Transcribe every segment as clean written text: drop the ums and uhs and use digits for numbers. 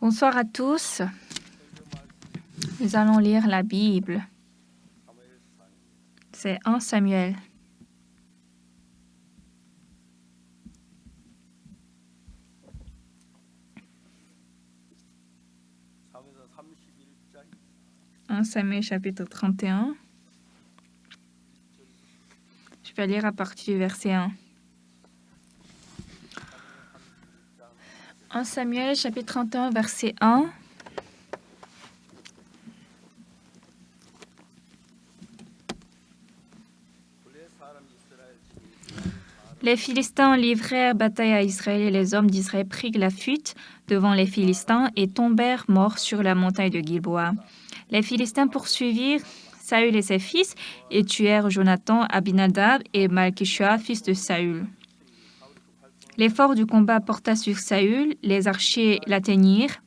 Bonsoir à tous. Nous allons lire la Bible. C'est 1 Samuel. « 1 Samuel chapitre 31. Je vais lire à partir du verset 1. 1 Samuel chapitre 31 verset 1. Les Philistins livrèrent bataille à Israël et les hommes d'Israël prirent la fuite devant les Philistins et tombèrent morts sur la montagne de Gilboa. Les Philistins poursuivirent Saül et ses fils et tuèrent Jonathan, Abinadab et Malchishua, fils de Saül. L'effort du combat porta sur Saül, les archers l'atteignirent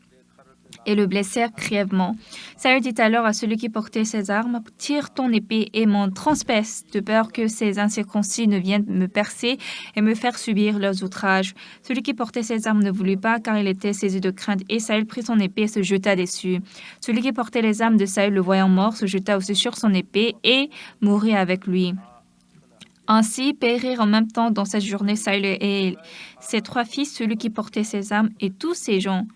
et le blessèrent grièvement. Saül dit alors à celui qui portait ses armes, « Tire ton épée et m'en transperce, de peur que ces incirconcis ne viennent me percer et me faire subir leurs outrages. » Celui qui portait ses armes ne voulut pas, car il était saisi de crainte, et Saül prit son épée et se jeta dessus. Celui qui portait les armes de Saül, le voyant mort, se jeta aussi sur son épée et mourut avec lui. Ainsi périrent en même temps dans cette journée Saül et ses 3 fils, celui qui portait ses armes et tous ses gens.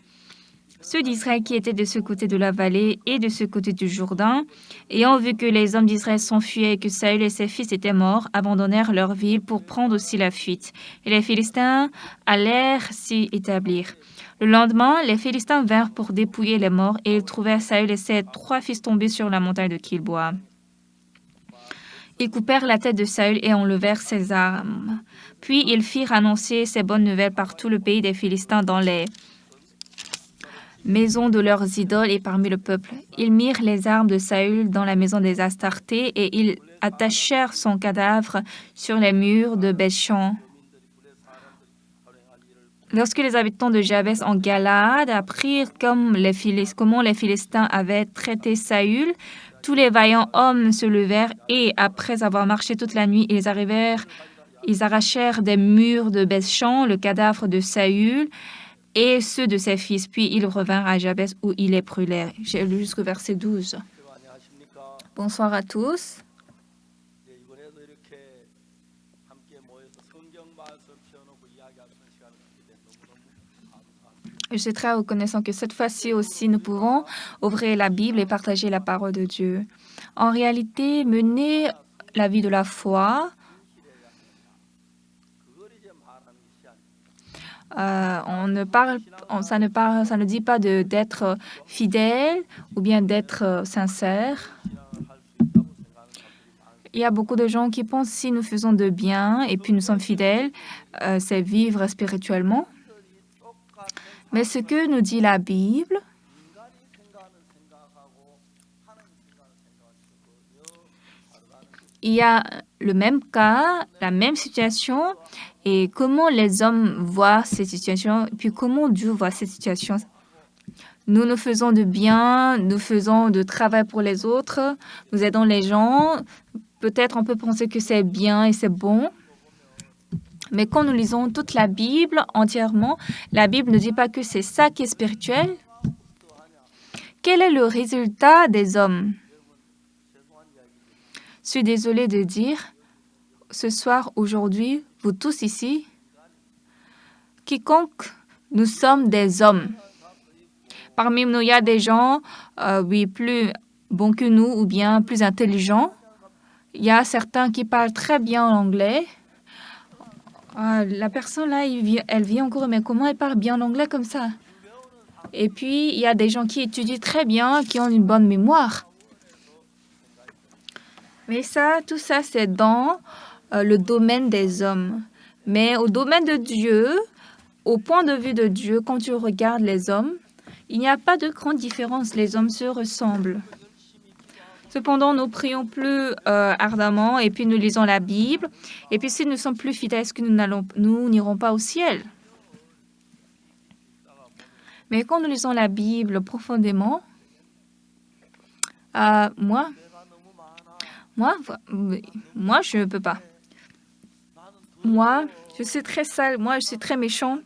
Ceux d'Israël qui étaient de ce côté de la vallée et de ce côté du Jourdain, ayant vu que les hommes d'Israël s'enfuyaient et que Saül et ses fils étaient morts, abandonnèrent leur ville pour prendre aussi la fuite. Et les Philistins allèrent s'y établir. Le lendemain, les Philistins vinrent pour dépouiller les morts et ils trouvèrent Saül et ses 3 fils tombés sur la montagne de Gilboa. Ils coupèrent la tête de Saül et enlevèrent ses armes. Puis ils firent annoncer ces bonnes nouvelles par tout le pays des Philistins dans les maisons de leurs idoles et parmi le peuple. Ils mirent les armes de Saül dans la maison des Astartés et ils attachèrent son cadavre sur les murs de Beth-Shan. Lorsque les habitants de Jabès en Galaad apprirent comment les Philistins avaient traité Saül, tous les vaillants hommes se levèrent et, après avoir marché toute la nuit, ils arrachèrent des murs de Beth-Shan le cadavre de Saül et ceux de ses fils. Puis ils revinrent à Jabès où ils les brûlèrent. J'ai lu jusqu'au verset 12. Bonsoir à tous. Je suis très reconnaissant que cette fois-ci aussi, nous pouvons ouvrir la Bible et partager la parole de Dieu. En réalité, mener la vie de la foi, ça ne dit pas d'être fidèle ou bien d'être sincère. Il y a beaucoup de gens qui pensent si nous faisons de bien et puis nous sommes fidèles, c'est vivre spirituellement. Mais ce que nous dit la Bible, il y a le même cas, la même situation, et comment les hommes voient cette situation, et puis comment Dieu voit cette situation. Nous faisons de bien, nous faisons de travail pour les autres, nous aidons les gens. Peut-être on peut penser que c'est bien et c'est bon. Mais quand nous lisons toute la Bible entièrement, la Bible ne dit pas que c'est ça qui est spirituel. Quel est le résultat des hommes? Je suis désolée de dire, ce soir, aujourd'hui, vous tous ici, quiconque, nous sommes des hommes. Parmi nous, il y a des gens, plus bons que nous ou bien plus intelligents. Il y a certains qui parlent très bien l'anglais. La personne là, elle vient encore, mais comment elle parle bien l'anglais comme ça? Et puis, il y a des gens qui étudient très bien, qui ont une bonne mémoire. Mais tout ça, c'est dans le domaine des hommes. Mais au domaine de Dieu, au point de vue de Dieu, quand tu regardes les hommes, il n'y a pas de grande différence. Les hommes se ressemblent. Cependant, nous prions plus ardemment et puis nous lisons la Bible. Et puis, si nous sommes plus fidèles, est-ce que nous n'irons pas au ciel? Mais quand nous lisons la Bible profondément, moi, je ne peux pas. Moi, je suis très sale. Moi, je suis très méchant.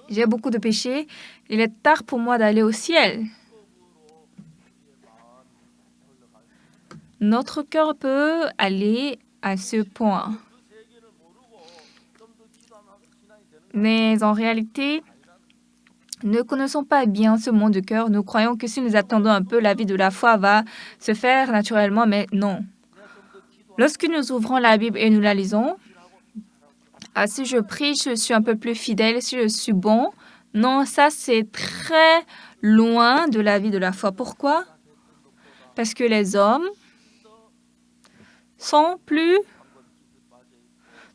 j'ai beaucoup de péchés, il est tard pour moi d'aller au ciel. Notre cœur peut aller à ce point. Mais en réalité, ne connaissons pas bien ce monde de cœur. Nous croyons que si nous attendons un peu, la vie de la foi va se faire naturellement, mais non. Lorsque nous ouvrons la Bible et nous la lisons, si je prie, je suis un peu plus fidèle, si je suis bon. Non, ça c'est très loin de la vie de la foi. Pourquoi? Parce que les hommes sont plus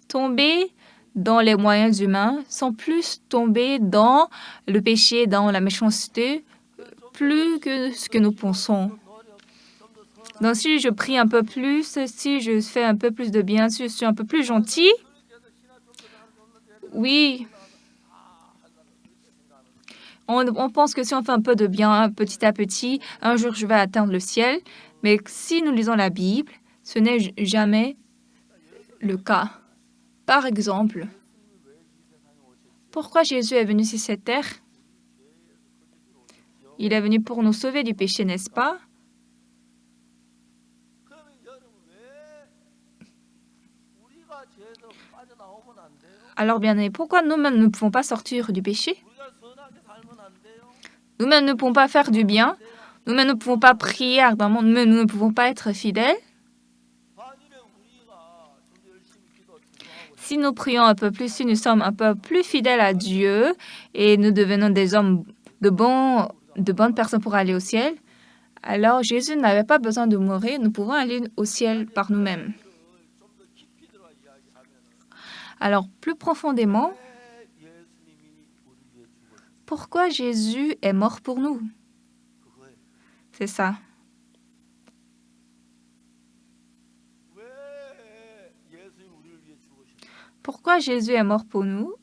tombés dans les moyens humains, sont plus tombés dans le péché, dans la méchanceté, plus que ce que nous pensons. Donc si je prie un peu plus, si je fais un peu plus de bien, si je suis un peu plus gentil, oui, on pense que si on fait un peu de bien petit à petit, un jour je vais atteindre le ciel. Mais si nous lisons la Bible, ce n'est jamais le cas. Par exemple, pourquoi Jésus est venu sur cette terre? Il est venu pour nous sauver du péché, n'est-ce pas? Alors bien aimé, pourquoi nous-mêmes ne pouvons pas sortir du péché? Nous-mêmes ne pouvons pas faire du bien. Nous-mêmes ne pouvons pas prier ardemment. Nous-mêmes ne pouvons pas être fidèles. Si nous prions un peu plus, si nous sommes un peu plus fidèles à Dieu et nous devenons des hommes de bonnes personnes pour aller au ciel, alors Jésus n'avait pas besoin de mourir. Nous pouvons aller au ciel par nous-mêmes. Alors, plus profondément, pourquoi Jésus est mort pour nous? C'est ça. Pourquoi Jésus est mort pour nous?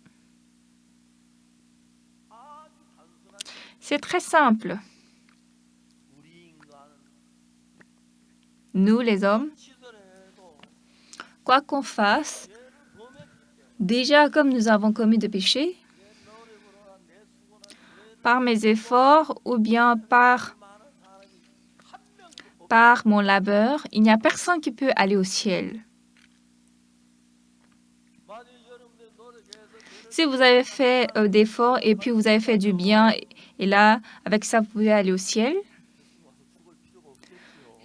C'est très simple. Nous, les hommes, quoi qu'on fasse, déjà comme nous avons commis de péchés, par mes efforts ou bien par mon labeur, il n'y a personne qui peut aller au ciel. Si vous avez fait d'efforts et puis vous avez fait du bien, et là, avec ça, vous pouvez aller au ciel,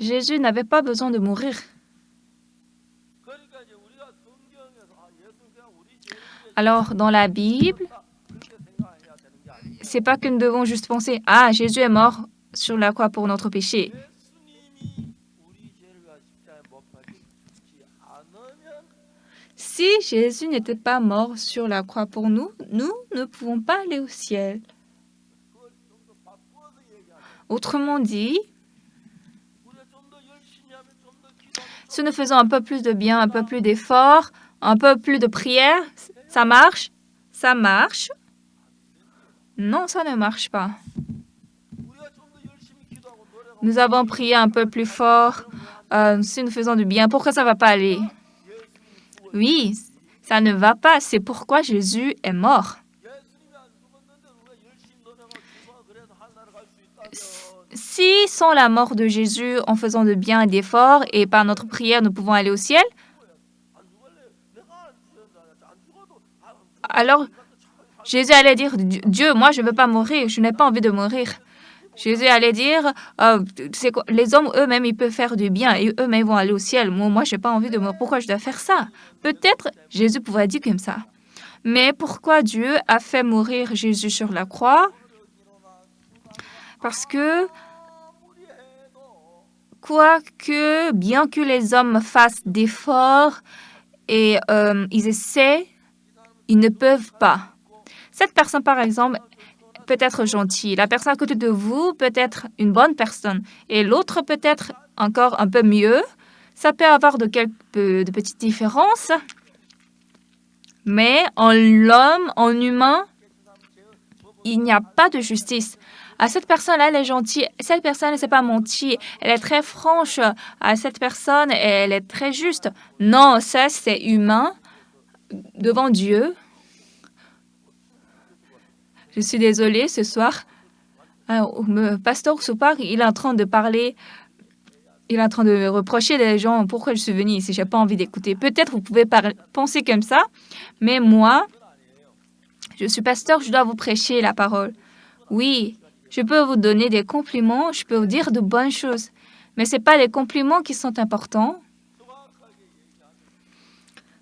Jésus n'avait pas besoin de mourir. Alors, dans la Bible, c'est pas que nous devons juste penser « Ah, Jésus est mort sur la croix pour notre péché ». Si Jésus n'était pas mort sur la croix pour nous, nous ne pouvons pas aller au ciel. Autrement dit, si nous faisons un peu plus de bien, un peu plus d'efforts, un peu plus de prière, ça marche? Ça marche? Non, ça ne marche pas. Nous avons prié un peu plus fort. Si nous faisons du bien, pourquoi ça ne va pas aller? Oui, ça ne va pas. C'est pourquoi Jésus est mort. Si sans la mort de Jésus, en faisant de bien et d'efforts et par notre prière, nous pouvons aller au ciel, alors Jésus allait dire, Dieu, moi je ne veux pas mourir, je n'ai pas envie de mourir. Jésus allait dire, les hommes eux-mêmes, ils peuvent faire du bien et eux-mêmes vont aller au ciel. Moi je n'ai pas envie de mourir. Pourquoi je dois faire ça? Peut-être Jésus pourrait dire comme ça. Mais pourquoi Dieu a fait mourir Jésus sur la croix? Parce que, quoique, bien que les hommes fassent d'efforts et ils essaient, ils ne peuvent pas. Cette personne, par exemple, peut être gentille. La personne à côté de vous peut être une bonne personne. Et l'autre peut être encore un peu mieux. Ça peut avoir de petites différences. Mais en l'homme, en humain, il n'y a pas de justice. Cette personne-là, elle est gentille. Cette personne ne s'est pas menti. Elle est très franche. Cette personne, elle est très juste. Non, ça, c'est humain devant Dieu. Je suis désolée, ce soir, le pasteur Soupar, il est en train de parler, il est en train de me reprocher les gens pourquoi je suis venue ici, j'ai pas envie d'écouter. Peut-être vous pouvez penser comme ça, mais moi, je suis pasteur, je dois vous prêcher la parole. Oui, je peux vous donner des compliments, je peux vous dire de bonnes choses, mais ce n'est pas les compliments qui sont importants.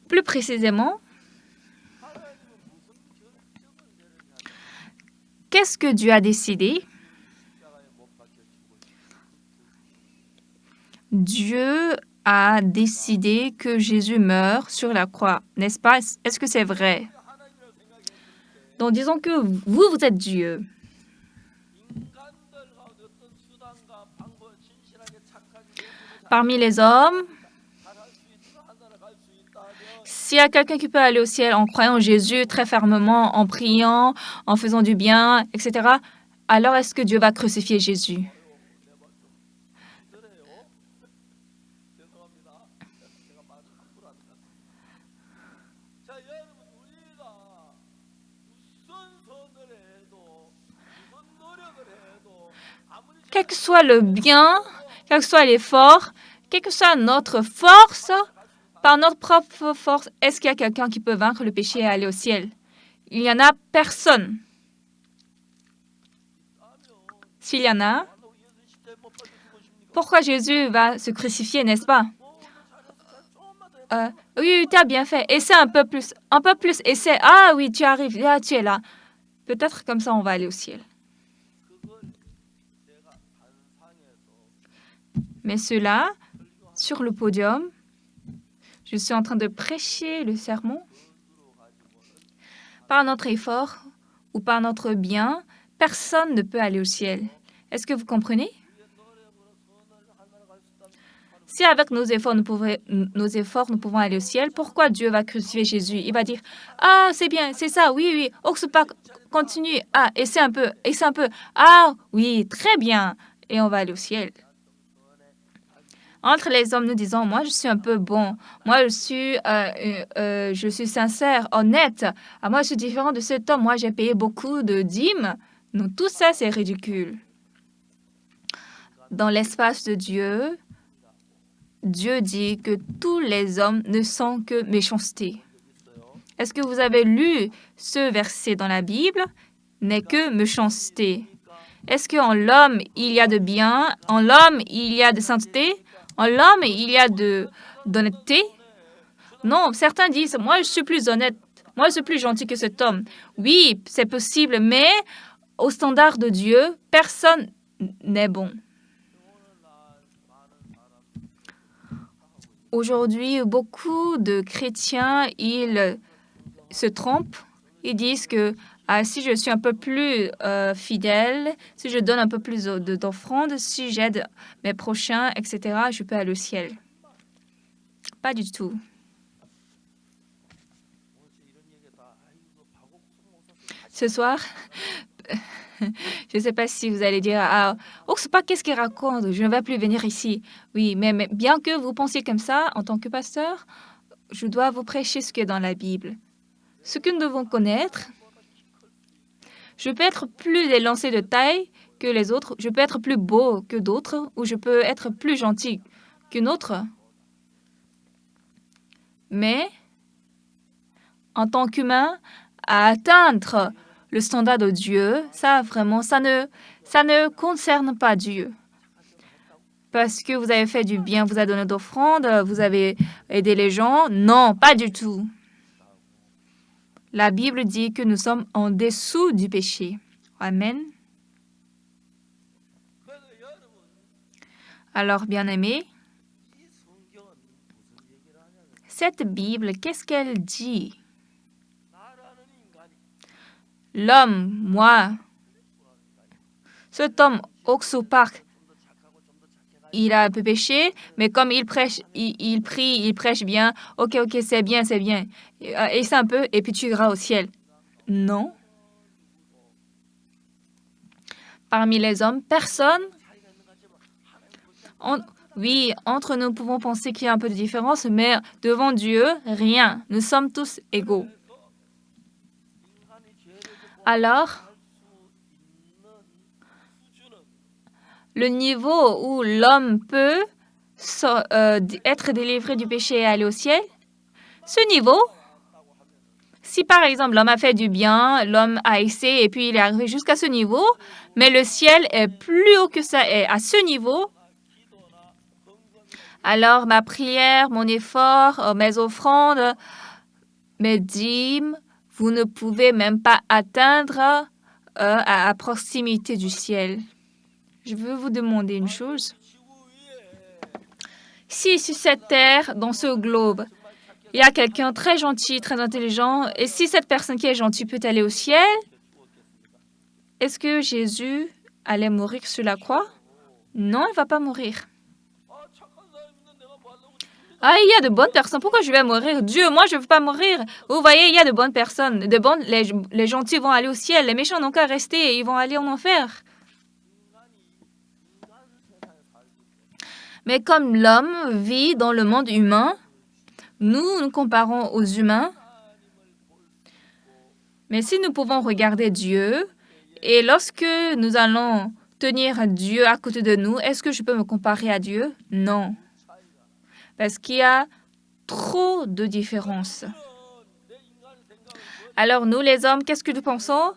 Plus précisément, qu'est-ce que Dieu a décidé? Dieu a décidé que Jésus meure sur la croix, n'est-ce pas? Est-ce que c'est vrai? Donc disons que vous êtes Dieu. Parmi les hommes, s'il y a quelqu'un qui peut aller au ciel en croyant en Jésus très fermement, en priant, en faisant du bien, etc., alors est-ce que Dieu va crucifier Jésus? Quel que soit le bien, quel que soit l'effort, quelle que soit notre force, par notre propre force, est-ce qu'il y a quelqu'un qui peut vaincre le péché et aller au ciel? Il n'y en a personne. S'il y en a, pourquoi Jésus va se crucifier, n'est-ce pas? Oui, tu as bien fait. Essaie un peu plus, essaie. Ah oui, tu arrives, là, tu es là. Peut-être comme ça, on va aller au ciel. Mais cela, sur le podium, je suis en train de prêcher le sermon. Par notre effort ou par notre bien, personne ne peut aller au ciel. Est-ce que vous comprenez? Si avec nos efforts, nous pouvons aller au ciel, pourquoi Dieu va crucifier Jésus? Il va dire, ah, c'est bien, c'est ça, oui, oui, Oxupak, continue, ah, essaie un peu, ah, oui, très bien, et on va aller au ciel. Entre les hommes, nous disons, moi, je suis un peu bon. Moi, je suis sincère, honnête. Ah, moi, je suis différent de cet homme. Moi, j'ai payé beaucoup de dîmes. Non, tout ça, c'est ridicule. Dans l'espace de Dieu, Dieu dit que tous les hommes ne sont que méchanceté. Est-ce que vous avez lu ce verset dans la Bible? N'est que méchanceté. Est-ce qu'en l'homme, il y a de bien? En l'homme, il y a de sainteté? En l'homme, il y a d'honnêteté? Non, certains disent, moi, je suis plus honnête. Moi, je suis plus gentil que cet homme. Oui, c'est possible, mais au standard de Dieu, personne n'est bon. Aujourd'hui, beaucoup de chrétiens, ils se trompent. Ils disent que si je suis un peu plus fidèle, si je donne un peu plus d'offrandes, si j'aide mes prochains, etc., je peux aller au ciel. Pas du tout. Ce soir, je ne sais pas si vous allez dire, Oxupak, qu'est-ce qu'il raconte? Je ne vais plus venir ici. Oui, mais bien que vous pensiez comme ça, en tant que pasteur, je dois vous prêcher ce qui est dans la Bible. Ce que nous devons connaître, je peux être plus élancé de taille que les autres, je peux être plus beau que d'autres, ou je peux être plus gentil qu'une autre. Mais, en tant qu'humain, à atteindre le standard de Dieu, ça vraiment, ça ne concerne pas Dieu. Parce que vous avez fait du bien, vous avez donné d'offrandes, vous avez aidé les gens. Non, pas du tout. La Bible dit que nous sommes en dessous du péché. Amen. Alors, bien-aimés, cette Bible, qu'est-ce qu'elle dit? L'homme, moi, cet homme, Oxupak, il a un peu péché, mais comme il prêche, il prie, il prêche bien, ok, c'est bien. Essaie un peu, et puis tu iras au ciel. Non. Parmi les hommes, personne. Oui, entre nous pouvons penser qu'il y a un peu de différence, mais devant Dieu, rien. Nous sommes tous égaux. Alors, le niveau où l'homme peut être délivré du péché et aller au ciel, ce niveau, si par exemple l'homme a fait du bien, l'homme a essayé et puis il est arrivé jusqu'à ce niveau, mais le ciel est plus haut que ça, est à ce niveau, alors ma prière, mon effort, mes offrandes, mes dîmes, vous ne pouvez même pas atteindre à proximité du ciel. Je veux vous demander une chose. Si sur cette terre, dans ce globe, il y a quelqu'un très gentil, très intelligent, et si cette personne qui est gentille peut aller au ciel, est-ce que Jésus allait mourir sur la croix? Non, il ne va pas mourir. Ah, il y a de bonnes personnes. Pourquoi je vais mourir? Dieu, moi, je ne veux pas mourir. Vous voyez, il y a de bonnes personnes. Les gentils vont aller au ciel. Les méchants n'ont qu'à rester et ils vont aller en enfer. Mais comme l'homme vit dans le monde humain, nous nous comparons aux humains. Mais si nous pouvons regarder Dieu, et lorsque nous allons tenir Dieu à côté de nous, est-ce que je peux me comparer à Dieu? Non. Parce qu'il y a trop de différences. Alors nous, les hommes, qu'est-ce que nous pensons?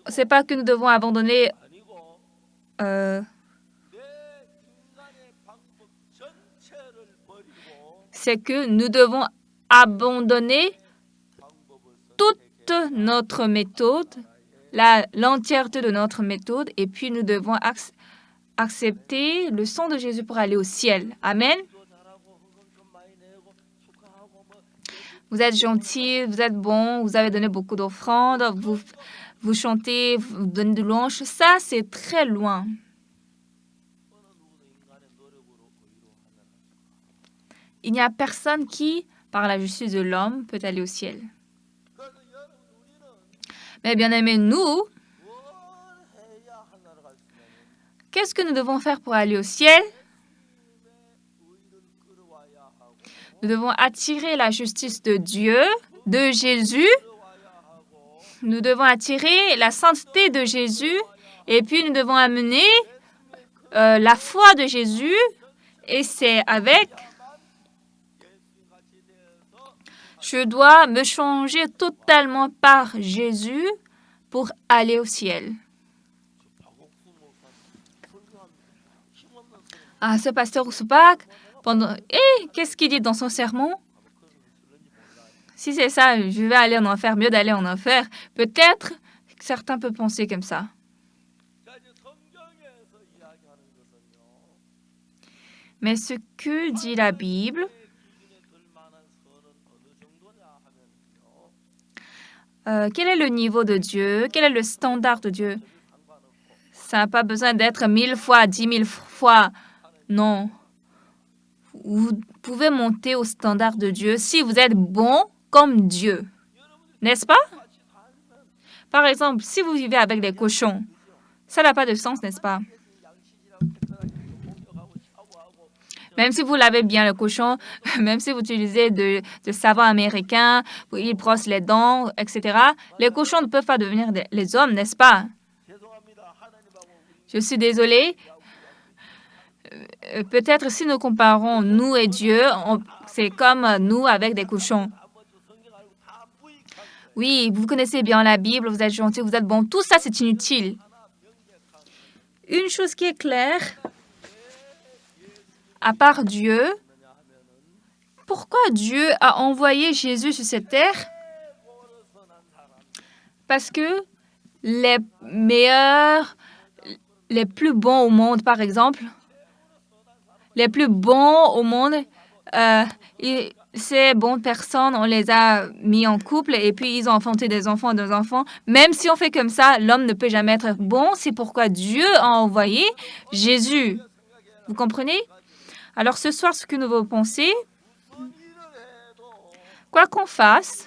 C'est pas que nous devons abandonner c'est que nous devons abandonner toute notre méthode, l'entièreté de notre méthode, et puis nous devons accepter le sang de Jésus pour aller au ciel. Amen. Vous êtes gentil, vous êtes bon, vous avez donné beaucoup d'offrandes, vous chantez, vous donnez de louanges. Ça, c'est très loin. Il n'y a personne qui, par la justice de l'homme, peut aller au ciel. Mais bien aimés, nous, qu'est-ce que nous devons faire pour aller au ciel? Nous devons attirer la justice de Dieu, de Jésus. Nous devons attirer la sainteté de Jésus. Et puis, nous devons amener la foi de Jésus. Et c'est avec... Je dois me changer totalement par Jésus pour aller au ciel. Ah, ce pasteur Ousupak, qu'est-ce qu'il dit dans son sermon? Si c'est ça, je vais aller en enfer, mieux d'aller en enfer. Peut-être que certains peuvent penser comme ça. Mais ce que dit la Bible, quel est le niveau de Dieu? Quel est le standard de Dieu? Ça n'a pas besoin d'être 1000 fois, 10 000 fois. Non. Vous pouvez monter au standard de Dieu si vous êtes bon comme Dieu. N'est-ce pas? Par exemple, si vous vivez avec des cochons, ça n'a pas de sens, n'est-ce pas? Même si vous lavez bien le cochon, même si vous utilisez de savon américain, ils brossent les dents, etc., les cochons ne peuvent pas devenir les hommes, n'est-ce pas? Je suis désolée. Peut-être si nous comparons nous et Dieu, c'est comme nous avec des cochons. Oui, vous connaissez bien la Bible, vous êtes gentil, vous êtes bon. Tout ça, c'est inutile. Une chose qui est claire, à part Dieu, pourquoi Dieu a envoyé Jésus sur cette terre? Parce que les meilleurs, les plus bons au monde, par exemple, les plus bons au monde, ces bonnes personnes, on les a mis en couple et puis ils ont enfanté des enfants. Même si on fait comme ça, l'homme ne peut jamais être bon. C'est pourquoi Dieu a envoyé Jésus. Vous comprenez? Alors ce soir, ce que nous devons penser, quoi qu'on fasse,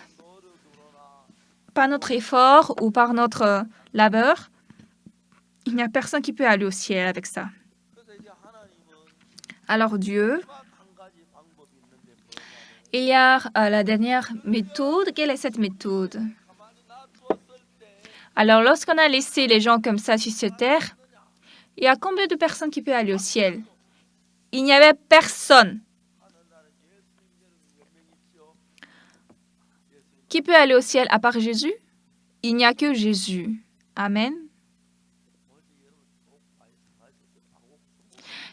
par notre effort ou par notre labeur, il n'y a personne qui peut aller au ciel avec ça. Alors Dieu, il y a la dernière méthode. Quelle est cette méthode? Alors lorsqu'on a laissé les gens comme ça sur cette terre, Il y a combien de personnes qui peuvent aller au ciel? Il n'y avait personne. Qui peut aller au ciel à part Jésus? Il n'y a que Jésus. Amen.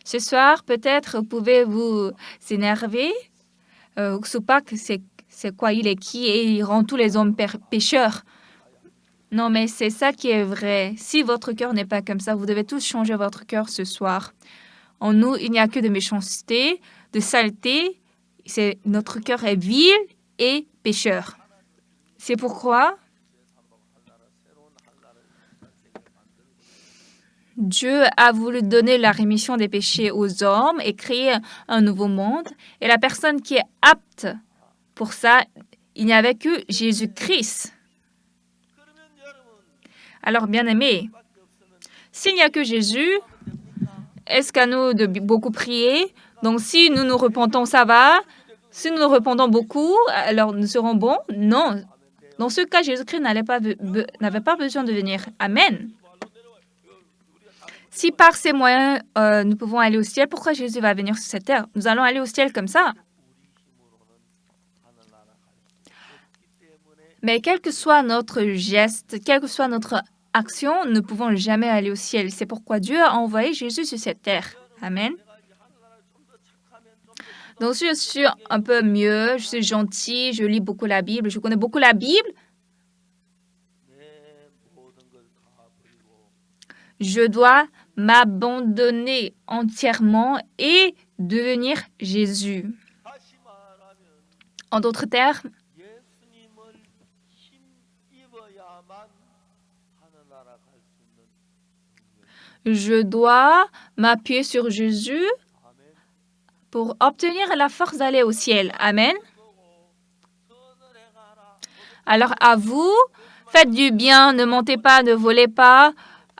Ce soir, peut-être vous pouvez vous énerver. Tupac, c'est quoi? Il est qui? Et il rend tous les hommes pécheurs. Non, mais c'est ça qui est vrai. Si votre cœur n'est pas comme ça, vous devez tous changer votre cœur ce soir. En nous, il n'y a que de méchanceté, de saleté. Notre cœur est vil et pécheur. C'est pourquoi Dieu a voulu donner la rémission des péchés aux hommes et créer un nouveau monde. Et la personne qui est apte pour ça, il n'y avait que Jésus-Christ. Alors, bien-aimés, s'il n'y a que Jésus, est-ce qu'à nous de beaucoup prier? Donc, si nous nous repentons, ça va. Si nous nous repentons beaucoup, alors nous serons bons? Non. Dans ce cas, Jésus-Christ n'avait pas besoin de venir. Amen. Si par ces moyens, nous pouvons aller au ciel, pourquoi Jésus va venir sur cette terre? Nous allons aller au ciel comme ça. Mais quel que soit notre geste, quelle que soit notre action, nous ne pouvons jamais aller au ciel. C'est pourquoi Dieu a envoyé Jésus sur cette terre. Amen. Donc, si je suis un peu mieux, je suis gentil, je lis beaucoup la Bible, je connais beaucoup la Bible, je dois m'abandonner entièrement et devenir Jésus. En d'autres termes, je dois m'appuyer sur Jésus pour obtenir la force d'aller au ciel. Amen. Alors à vous, faites du bien, ne mentez pas, ne volez pas.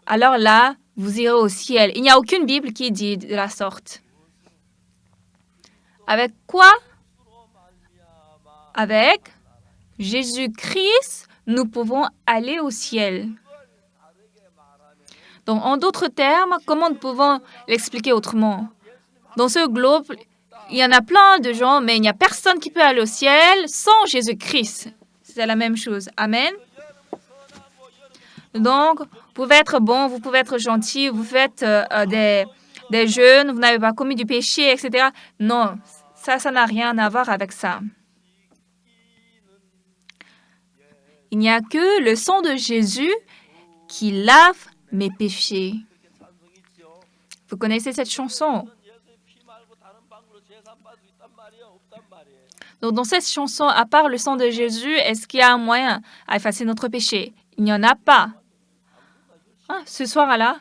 Alors là, vous irez au ciel. Il n'y a aucune Bible qui dit de la sorte. Avec quoi? Avec Jésus-Christ, nous pouvons aller au ciel. Donc, en d'autres termes, comment nous pouvons l'expliquer autrement? Dans ce globe, il y en a plein de gens, mais il n'y a personne qui peut aller au ciel sans Jésus-Christ. C'est la même chose. Amen. Donc, vous pouvez être bon, vous pouvez être gentil, vous faites des jeûnes, vous n'avez pas commis du péché, etc. Non, ça n'a rien à voir avec ça. Il n'y a que le sang de Jésus qui lave mes péchés. Vous connaissez cette chanson? Donc, dans cette chanson, à part le sang de Jésus, est-ce qu'il y a un moyen à effacer notre péché? Il n'y en a pas. Ah, ce soir-là,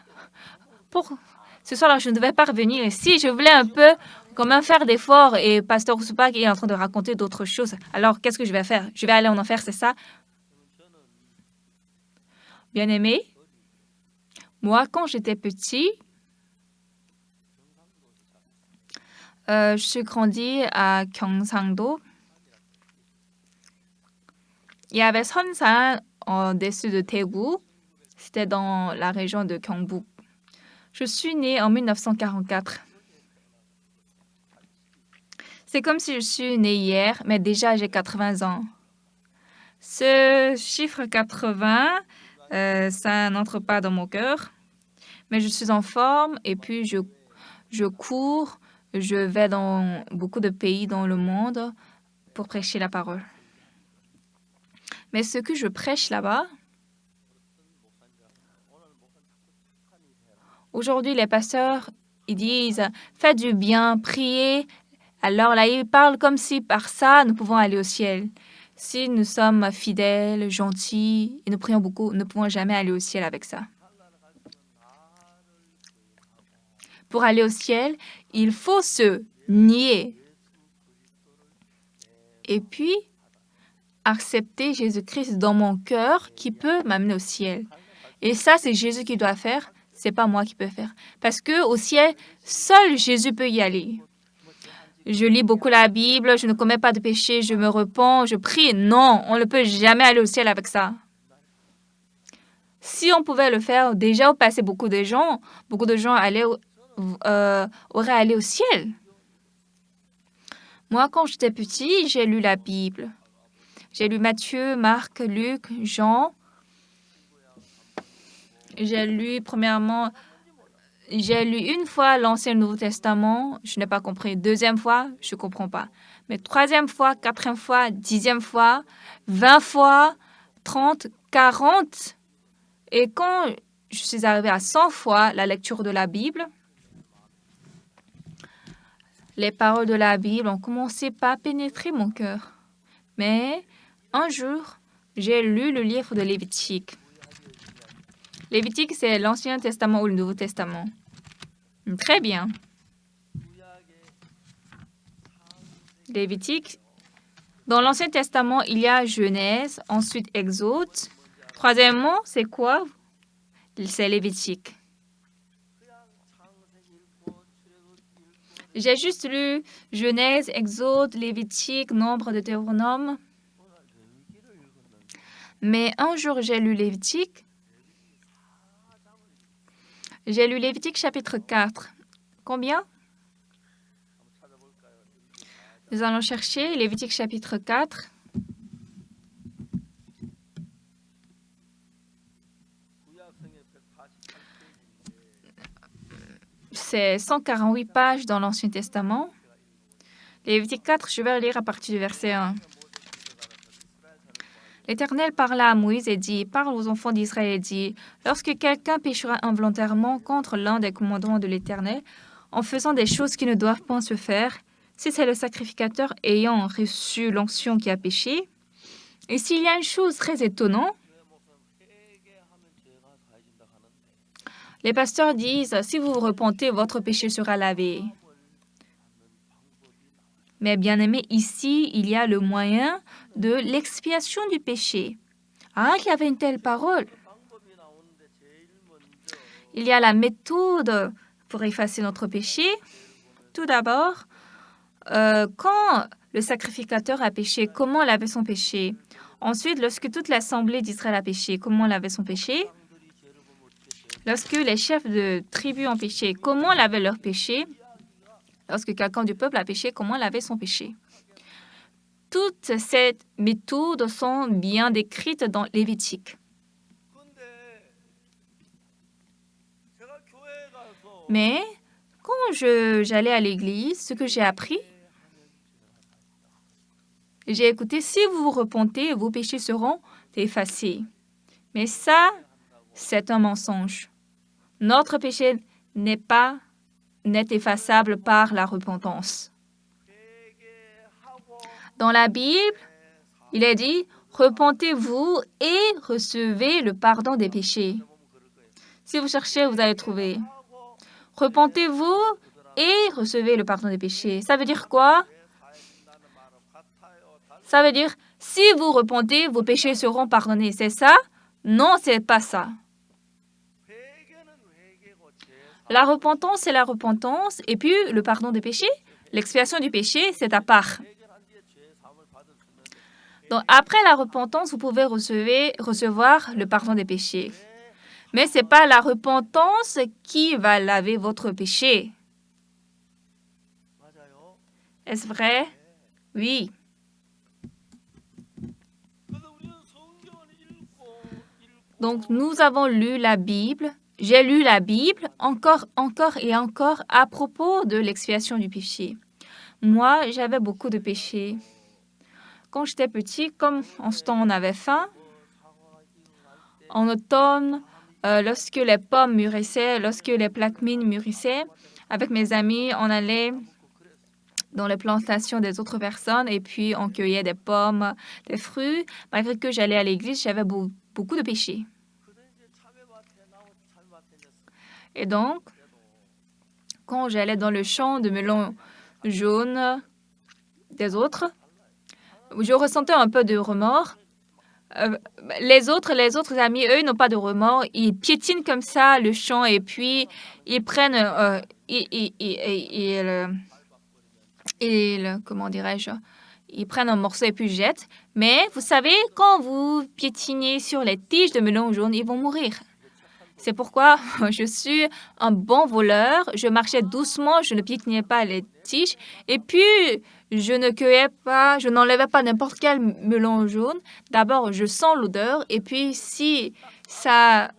je ne devais pas revenir ici. Je voulais un peu quand même faire d'efforts et Pasteur Tupac est en train de raconter d'autres choses. Alors, qu'est-ce que je vais faire? Je vais aller en enfer, c'est ça? Bien-aimé, moi, quand j'étais petit, je suis grandi à Gyeongsangdo. Il y avait Seonsan au-dessus de Daegu. C'était dans la région de Gyeongbuk. Je suis née en 1944. C'est comme si je suis née hier, mais déjà j'ai 80 ans. Ce chiffre 80, ça n'entre pas dans mon cœur. Mais je suis en forme et puis je cours, je vais dans beaucoup de pays dans le monde pour prêcher la parole. Mais ce que je prêche là-bas, aujourd'hui les pasteurs, ils disent « faites du bien, priez ». Alors là, ils parlent comme si par ça, nous pouvons aller au ciel. Si nous sommes fidèles, gentils et nous prions beaucoup, nous ne pouvons jamais aller au ciel avec ça. Pour aller au ciel, il faut se nier et puis accepter Jésus-Christ dans mon cœur qui peut m'amener au ciel. Et ça, c'est Jésus qui doit faire, c'est pas moi qui peux faire. Parce que au ciel, seul Jésus peut y aller. Je lis beaucoup la Bible, je ne commets pas de péché, je me repens, je prie. Non, on ne peut jamais aller au ciel avec ça. si on pouvait le faire, déjà au passé, beaucoup de gens auraient allé au ciel. Moi, quand j'étais petit, j'ai lu la Bible. J'ai lu Matthieu, Marc, Luc, Jean. J'ai lu une fois l'Ancien et le Nouveau Testament, je n'ai pas compris. Deuxième fois, je ne comprends pas. Mais troisième fois, quatrième fois, 10e fois, 20 fois, 30, 40. Et quand je suis arrivée à 100 fois la lecture de la Bible, les paroles de la Bible ont commencé par pénétrer mon cœur. Mais un jour, j'ai lu le livre de Lévitique. Lévitique, c'est l'Ancien Testament ou le Nouveau Testament. Très bien. Lévitique. Dans l'Ancien Testament, il y a Genèse, ensuite Exode. Troisièmement, c'est quoi? C'est Lévitique. J'ai juste lu Genèse, Exode, Lévitique, Nombre, Deutéronome. Mais un jour, j'ai lu Lévitique. J'ai lu Lévitique chapitre 4. Combien? Nous allons chercher Lévitique chapitre 4. C'est 148 pages dans l'Ancien Testament. Lévitique 4, je vais lire à partir du verset 1. L'Éternel parla à Moïse et dit, « Parle aux enfants d'Israël et dit, lorsque quelqu'un péchera involontairement contre l'un des commandements de l'Éternel, en faisant des choses qui ne doivent point se faire, si c'est le sacrificateur ayant reçu l'onction qui a péché, et s'il y a une chose très étonnante, les pasteurs disent, si vous vous repentez, votre péché sera lavé. Mais bien aimé, ici, il y a le moyen de l'expiation du péché. Ah, il y avait une telle parole. Il y a la méthode pour effacer notre péché. Tout d'abord, quand le sacrificateur a péché, comment laver son péché? Ensuite, lorsque toute l'assemblée d'Israël a péché, comment laver son péché? Lorsque les chefs de tribus ont péché, comment laver leur péché? Lorsque quelqu'un du peuple a péché, comment laver son péché? Toutes ces méthodes sont bien décrites dans Lévitique. Mais quand j'allais à l'église, ce que j'ai appris, j'ai écouté, si vous vous repentez, vos péchés seront effacés. Mais ça, c'est un mensonge. Notre péché n'est effaçable par la repentance. Dans la Bible, il est dit, repentez-vous et recevez le pardon des péchés. Si vous cherchez, vous allez trouver. Repentez-vous et recevez le pardon des péchés. Ça veut dire quoi? Ça veut dire, si vous repentez, vos péchés seront pardonnés. C'est ça? Non, c'est pas ça. La repentance, c'est la repentance. Et puis, le pardon des péchés, l'expiation du péché, c'est à part. Donc, après la repentance, vous pouvez recevoir le pardon des péchés. Mais ce n'est pas la repentance qui va laver votre péché. Est-ce vrai? Oui. Donc, nous avons lu la Bible. J'ai lu la Bible encore et encore à propos de l'expiation du péché. Moi, j'avais beaucoup de péchés. Quand j'étais petit, comme en ce temps on avait faim, en automne, lorsque les pommes mûrissaient, lorsque les plaquemines mûrissaient, avec mes amis, on allait dans les plantations des autres personnes et puis on cueillait des pommes, des fruits. Malgré que j'allais à l'église, j'avais beaucoup de péchés. Et donc, quand j'allais dans le champ de melons jaunes des autres, je ressentais un peu de remords. Les autres amis, eux, n'ont pas de remords. Ils piétinent comme ça le champ et puis ils prennent, comment dirais-je, ils prennent un morceau et puis jettent. Mais vous savez, quand vous piétinez sur les tiges de melon jaune, ils vont mourir. C'est pourquoi je suis un bon voleur. Je marchais doucement, je ne piétinais pas les tiges. Et puis, je ne cueillais pas, je n'enlevais pas n'importe quel melon jaune. D'abord, je sens l'odeur. Et puis, si c'est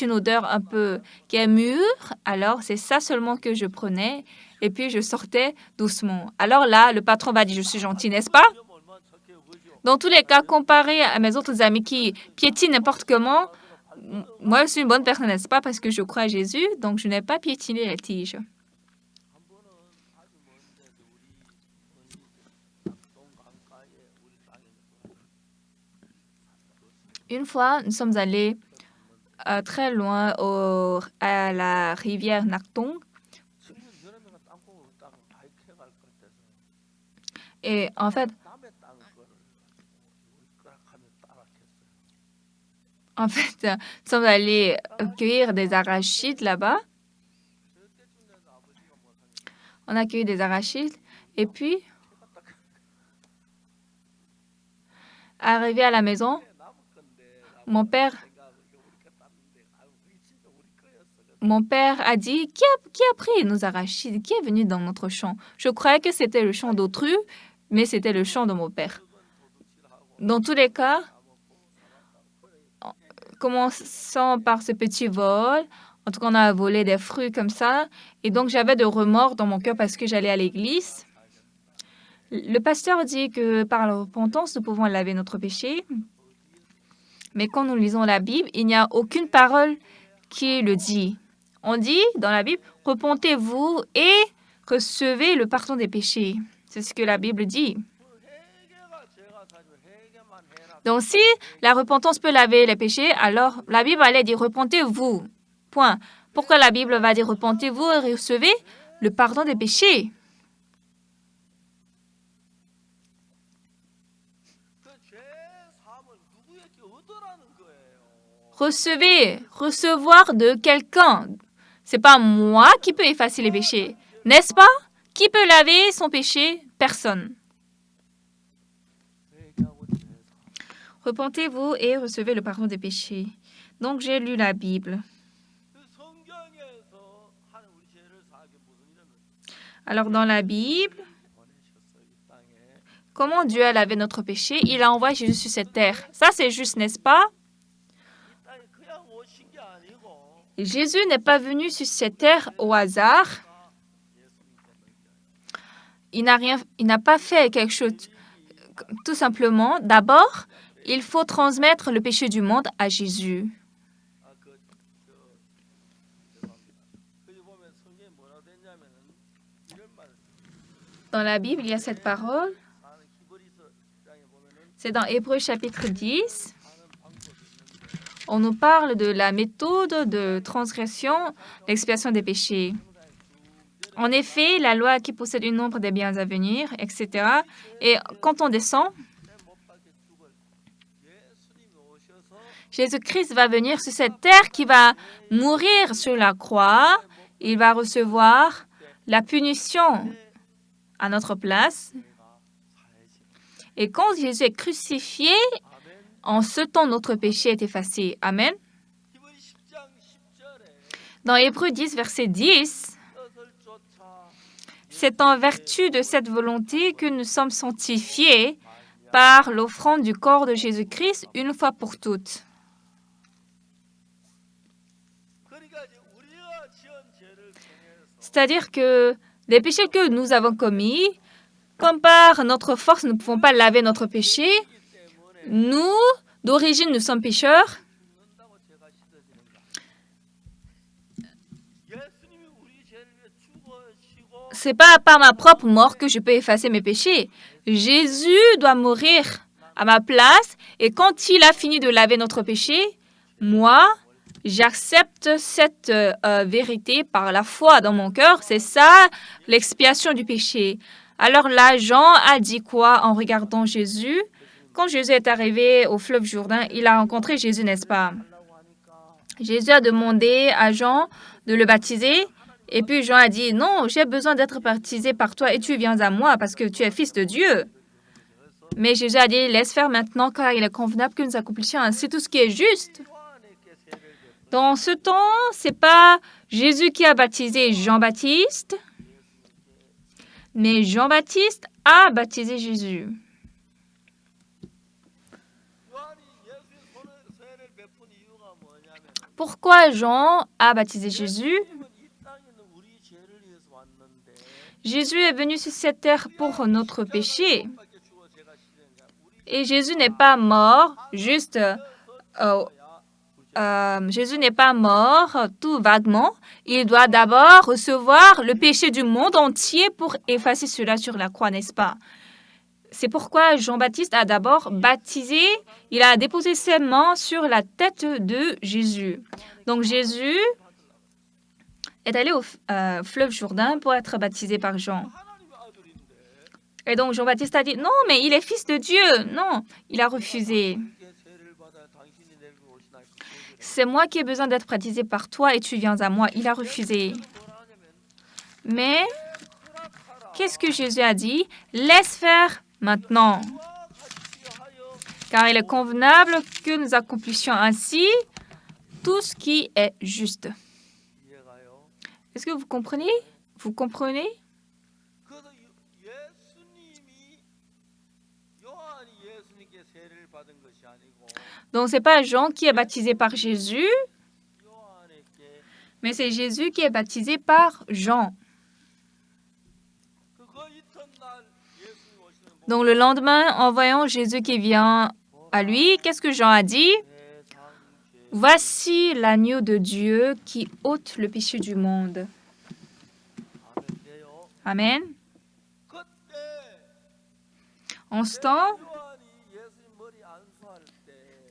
une odeur un peu qui est mûre, alors c'est ça seulement que je prenais. Et puis, je sortais doucement. Alors là, le patron va dire, je suis gentil, n'est-ce pas? Dans tous les cas, comparé à mes autres amis qui piétinent n'importe comment, moi, je suis une bonne personne, n'est-ce pas? Parce que je crois à Jésus, donc je n'ai pas piétiné la tige. Une fois, nous sommes allés très loin à la rivière Nakdong. Et en fait, nous sommes allés cueillir des arachides là-bas. On a cueilli des arachides. Et puis, arrivé à la maison, mon père a dit, qui a pris nos arachides? Qui est venu dans notre champ? Je croyais que c'était le champ d'autrui, mais c'était le champ de mon père. Dans tous les cas, commençant par ce petit vol, en tout cas, on a volé des fruits comme ça. Et donc, j'avais de remords dans mon cœur parce que j'allais à l'église. Le pasteur dit que par la repentance, nous pouvons laver notre péché. Mais quand nous lisons la Bible, il n'y a aucune parole qui le dit. On dit dans la Bible, repentez-vous et recevez le pardon des péchés. C'est ce que la Bible dit. Donc, si la repentance peut laver les péchés, alors la Bible allait dire repentez-vous. Point. Pourquoi la Bible va dire repentez-vous et recevez le pardon des péchés? Recevoir de quelqu'un. C'est pas moi qui peux effacer les péchés, n'est-ce pas? Qui peut laver son péché? Personne. Repentez-vous et recevez le pardon des péchés. Donc, j'ai lu la Bible. Alors, dans la Bible, comment Dieu a lavé notre péché? Il a envoyé Jésus sur cette terre. Ça, c'est juste, n'est-ce pas? Jésus n'est pas venu sur cette terre au hasard. Il n'a pas fait quelque chose. Tout simplement, d'abord, il faut transmettre le péché du monde à Jésus. Dans la Bible, il y a cette parole. C'est dans Hébreux chapitre 10. On nous parle de la méthode de transgression, l'expiation des péchés. En effet, la loi qui possède une nombre des biens à venir, etc. Et quand on descend, Jésus-Christ va venir sur cette terre qui va mourir sur la croix. Il va recevoir la punition à notre place. Et quand Jésus est crucifié, en ce temps, notre péché est effacé. Amen. Dans Hébreux 10, verset 10, c'est en vertu de cette volonté que nous sommes sanctifiés par l'offrande du corps de Jésus-Christ une fois pour toutes. C'est-à-dire que les péchés que nous avons commis, comme par notre force, nous ne pouvons pas laver notre péché. Nous, d'origine, nous sommes pécheurs. C'est pas par ma propre mort que je peux effacer mes péchés. Jésus doit mourir à ma place et quand il a fini de laver notre péché, moi, j'accepte cette vérité par la foi dans mon cœur. C'est ça, l'expiation du péché. Alors là, Jean a dit quoi en regardant Jésus? Quand Jésus est arrivé au fleuve Jourdain, il a rencontré Jésus, n'est-ce pas? Jésus a demandé à Jean de le baptiser Et puis Jean a dit, non, j'ai besoin d'être baptisé par toi et tu viens à moi parce que tu es fils de Dieu. Mais Jésus a dit, laisse faire maintenant car il est convenable que nous accomplissions ainsi tout ce qui est juste. Dans ce temps, ce n'est pas Jésus qui a baptisé Jean-Baptiste, mais Jean-Baptiste a baptisé Jésus. Pourquoi Jean a baptisé Jésus? Jésus est venu sur cette terre pour notre péché. Et Jésus n'est pas mort juste... Jésus n'est pas mort tout vaguement. Il doit d'abord recevoir le péché du monde entier pour effacer cela sur la croix, n'est-ce pas? C'est pourquoi Jean-Baptiste a d'abord baptisé, il a déposé ses mains sur la tête de Jésus. Donc Jésus est allé au fleuve Jourdain pour être baptisé par Jean. Et donc Jean-Baptiste a dit, non, mais il est fils de Dieu. Non, il a refusé. C'est moi qui ai besoin d'être baptisé par toi et tu viens à moi. Il a refusé. Mais qu'est-ce que Jésus a dit? Laisse faire maintenant. Car il est convenable que nous accomplissions ainsi tout ce qui est juste. Est-ce que vous comprenez? Vous comprenez? Donc, ce n'est pas Jean qui est baptisé par Jésus, mais c'est Jésus qui est baptisé par Jean. Donc, le lendemain, en voyant Jésus qui vient à lui, qu'est-ce que Jean a dit? Voici l'agneau de Dieu qui ôte le péché du monde. Amen. En ce temps,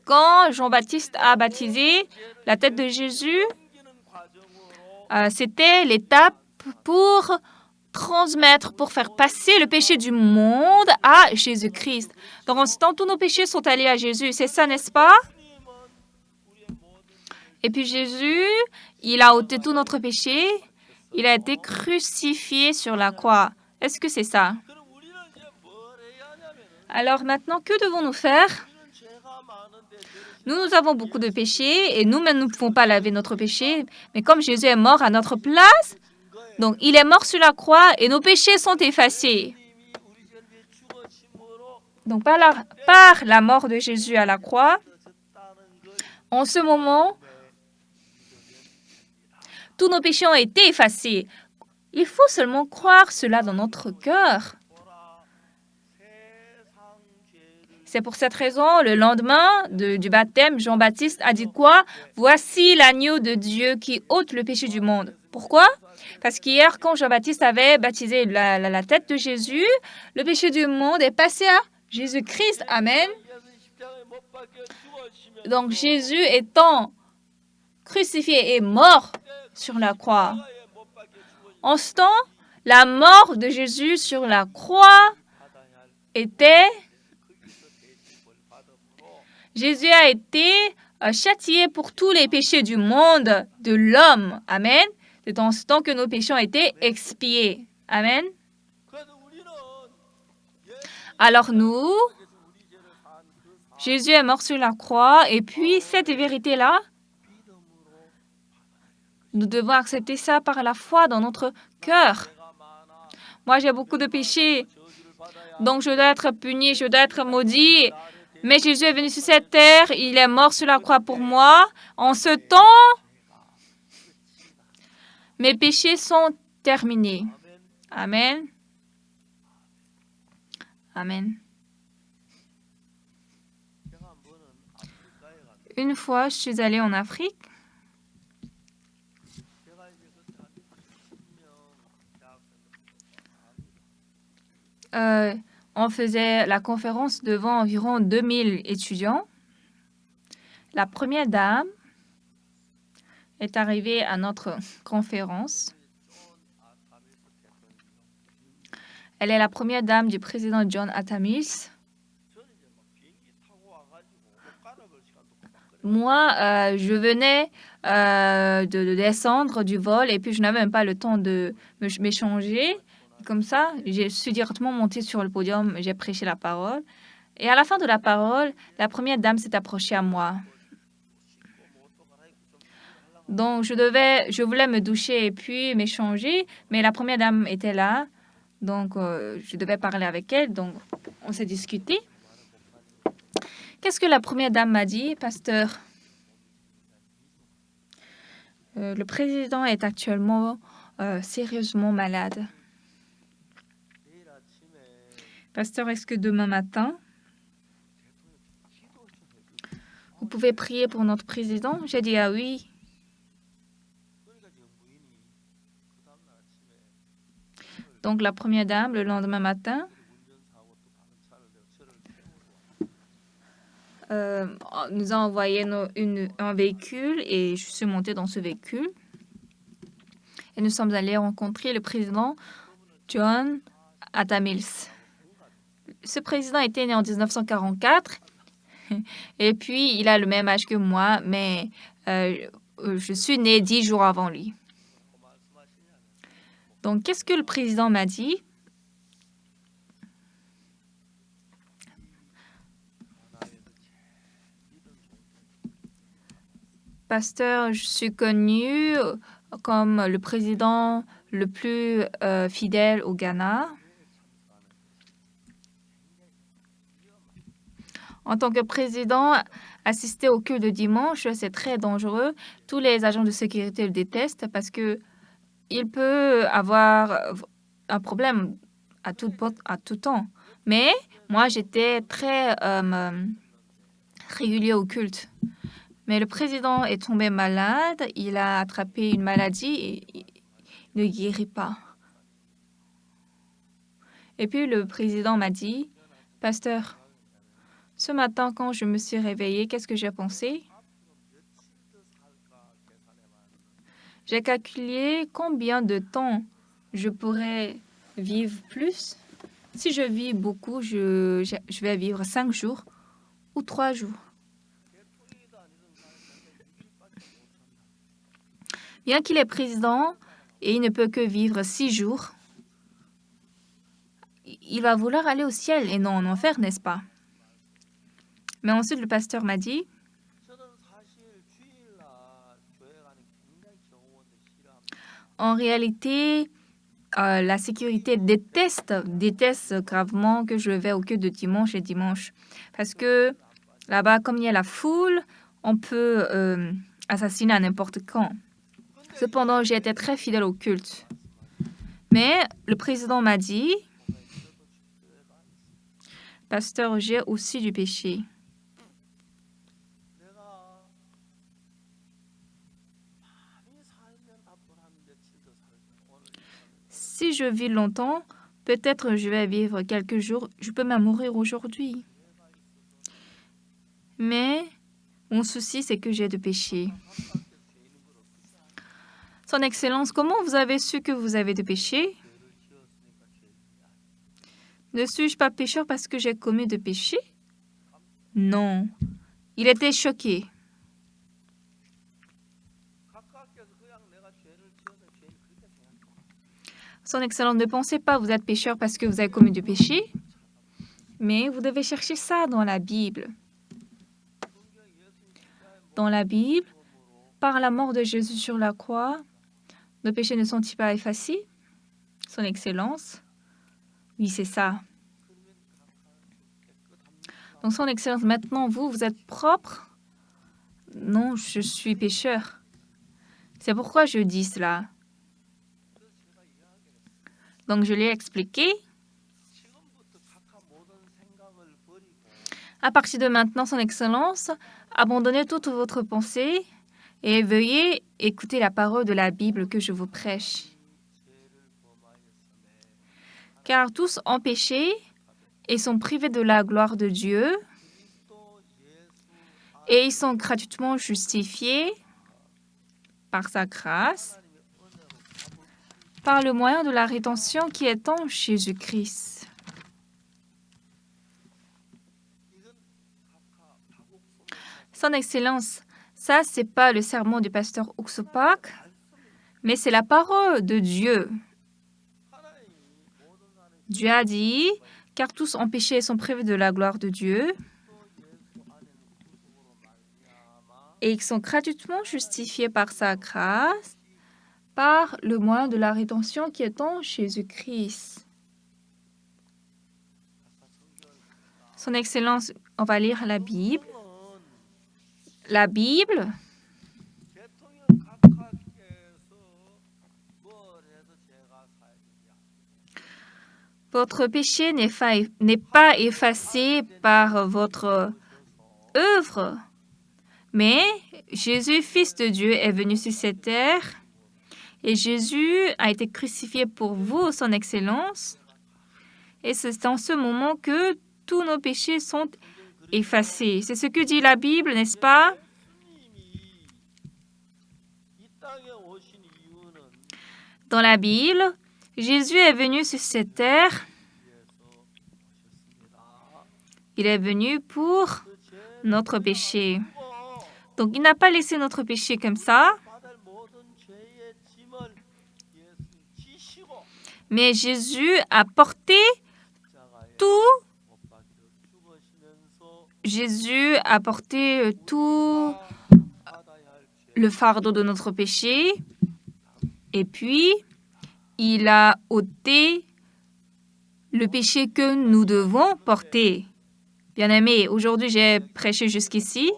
quand Jean-Baptiste a baptisé la tête de Jésus, c'était l'étape pour transmettre, pour faire passer le péché du monde à Jésus-Christ. Donc en ce temps, tous nos péchés sont allés à Jésus. C'est ça, n'est-ce pas? Et puis Jésus, il a ôté tout notre péché. Il a été crucifié sur la croix. Est-ce que c'est ça? Alors maintenant, que devons-nous faire? Nous avons beaucoup de péchés et nous-mêmes, nous ne pouvons pas laver notre péché. Mais comme Jésus est mort à notre place, donc il est mort sur la croix et nos péchés sont effacés. Donc par la mort de Jésus à la croix, en ce moment, tous nos péchés ont été effacés. Il faut seulement croire cela dans notre cœur. C'est pour cette raison, le lendemain du baptême, Jean-Baptiste a dit quoi? Voici l'agneau de Dieu qui ôte le péché du monde. Pourquoi? Parce qu'hier, quand Jean-Baptiste avait baptisé la tête de Jésus, le péché du monde est passé à Jésus-Christ. Amen. Donc Jésus étant crucifié et mort sur la croix. En ce temps, la mort de Jésus sur la croix était... Jésus a été châtié pour tous les péchés du monde, de l'homme. Amen. C'est dans ce temps que nos péchés ont été expiés. Amen. Alors nous, Jésus est mort sur la croix et puis cette vérité-là, nous devons accepter ça par la foi dans notre cœur. Moi, j'ai beaucoup de péchés, donc je dois être puni, je dois être maudit. Mais Jésus est venu sur cette terre, il est mort sur la croix pour moi. En ce temps, mes péchés sont terminés. Amen. Amen. Une fois, je suis allée en Afrique. On faisait la conférence devant environ 2000 étudiants. La première dame est arrivée à notre conférence. Elle est la première dame du président John Atamis. Moi, je venais de descendre du vol et puis je n'avais même pas le temps de m'échanger. Comme ça, je suis directement montée sur le podium, j'ai prêché la parole. Et à la fin de la parole, la première dame s'est approchée à moi. Donc, je voulais me doucher et puis m'échanger, mais la première dame était là. Donc, je devais parler avec elle. Donc, on s'est discuté. Qu'est-ce que la première dame m'a dit, pasteur? Le président est actuellement sérieusement malade. Pasteur, est-ce que demain matin, vous pouvez prier pour notre président? J'ai dit ah oui. Donc la première dame, le lendemain matin, nous a envoyé un véhicule et je suis montée dans ce véhicule. Et nous sommes allés rencontrer le président John Atta Mills. Ce président était né en 1944 et puis il a le même âge que moi, mais je suis née 10 jours avant lui. Donc, qu'est-ce que le président m'a dit? Pasteur, je suis connu comme le président le plus fidèle au Ghana. En tant que président, assister au culte de dimanche, c'est très dangereux. Tous les agents de sécurité le détestent parce que il peut avoir un problème à tout temps. Mais moi, j'étais très régulier au culte. Mais le président est tombé malade, il a attrapé une maladie et il ne guérit pas. Et puis le président m'a dit, pasteur, ce matin quand je me suis réveillée, qu'est-ce que j'ai pensé? J'ai calculé combien de temps je pourrais vivre plus. Si je vis beaucoup, je vais vivre 5 jours ou 3 jours. Bien qu'il est président et il ne peut que vivre 6 jours, il va vouloir aller au ciel et non en enfer, n'est-ce pas? Mais ensuite, le pasteur m'a dit, en réalité, la sécurité déteste gravement que je vais au culte de dimanche et dimanche. Parce que là-bas, comme il y a la foule, on peut assassiner à n'importe quand. Cependant, j'ai été très fidèle au culte. Mais le président m'a dit, pasteur, j'ai aussi du péché. Si je vis longtemps, peut-être je vais vivre quelques jours, je peux même mourir aujourd'hui. Mais mon souci, c'est que j'ai de péché. Son Excellence, comment vous avez su que vous avez de péché? Ne suis-je pas pécheur parce que j'ai commis de péché? Non. Il était choqué. Son Excellence, ne pensez pas vous êtes pécheur parce que vous avez commis du péché, mais vous devez chercher ça dans la Bible. Dans la Bible, par la mort de Jésus sur la croix, nos péchés ne sont-ils pas effacés? Son Excellence, oui, c'est ça. Donc, Son Excellence, maintenant, vous êtes propre? Non, je suis pécheur. C'est pourquoi je dis cela. Donc, je l'ai expliqué. À partir de maintenant, Son Excellence, abandonnez toute votre pensée et veuillez écouter la parole de la Bible que je vous prêche. Car tous ont péché et sont privés de la gloire de Dieu, et ils sont gratuitement justifiés par sa grâce, par le moyen de la rédemption qui est en Jésus-Christ. Son Excellence, ça, c'est pas le sermon du pasteur Uksupak, mais c'est la parole de Dieu. Dieu a dit, car tous ont péché et sont privés de la gloire de Dieu, et ils sont gratuitement justifiés par sa grâce, par le moyen de la rédemption qui est en Jésus-Christ. Son Excellence, on va lire la Bible. La Bible, votre péché n'est pas effacé par votre œuvre, mais Jésus, Fils de Dieu, est venu sur cette terre et Jésus a été crucifié pour vous, Son Excellence. Et c'est en ce moment que tous nos péchés sont effacés. C'est ce que dit la Bible, n'est-ce pas? Dans la Bible, Jésus est venu sur cette terre. Il est venu pour notre péché. Donc, il n'a pas laissé notre péché comme ça. Mais Jésus a porté tout. Jésus a porté tout le fardeau de notre péché. Et puis, il a ôté le péché que nous devons porter. Bien-aimés, aujourd'hui, j'ai prêché jusqu'ici.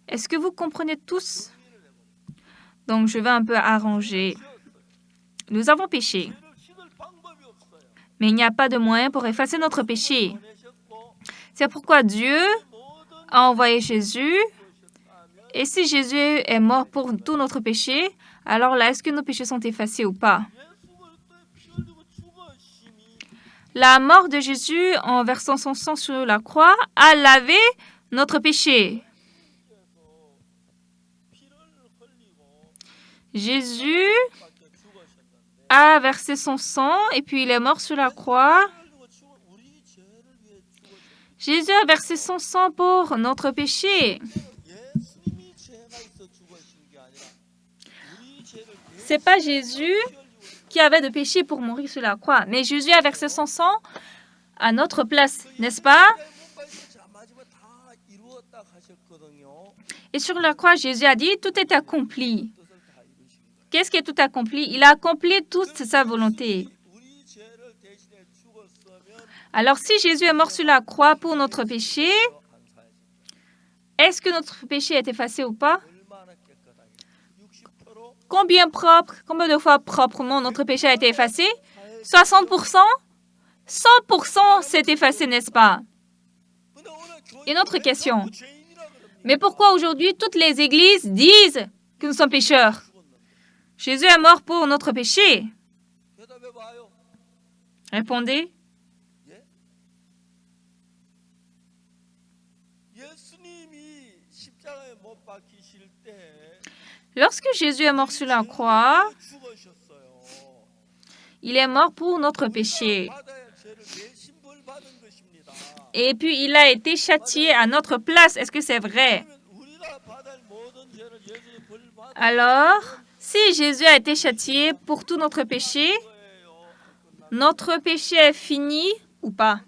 Est-ce que vous comprenez tous? Donc, je vais un peu arranger. Nous avons péché. Mais il n'y a pas de moyen pour effacer notre péché. C'est pourquoi Dieu a envoyé Jésus. Et si Jésus est mort pour tout notre péché, alors là, est-ce que nos péchés sont effacés ou pas? La mort de Jésus en versant son sang sur la croix a lavé notre péché. Jésus a versé son sang et puis il est mort sur la croix. Jésus a versé son sang pour notre péché. C'est pas Jésus qui avait de péché pour mourir sur la croix, mais Jésus a versé son sang à notre place, n'est-ce pas? Et sur la croix, Jésus a dit, tout est accompli. Qu'est-ce qui est tout accompli? Il a accompli toute sa volonté. Alors, si Jésus est mort sur la croix pour notre péché, est-ce que notre péché est effacé ou pas? Combien de fois proprement notre péché a été effacé? 60%? 100% s'est effacé, n'est-ce pas? Une autre question. Mais pourquoi aujourd'hui toutes les églises disent que nous sommes pécheurs? Jésus est mort pour notre péché. Répondez. Lorsque Jésus est mort sur la croix, il est mort pour notre péché. Et puis, il a été châtié à notre place. Est-ce que c'est vrai? Alors, si Jésus a été châtié pour tout notre péché est fini ou pas?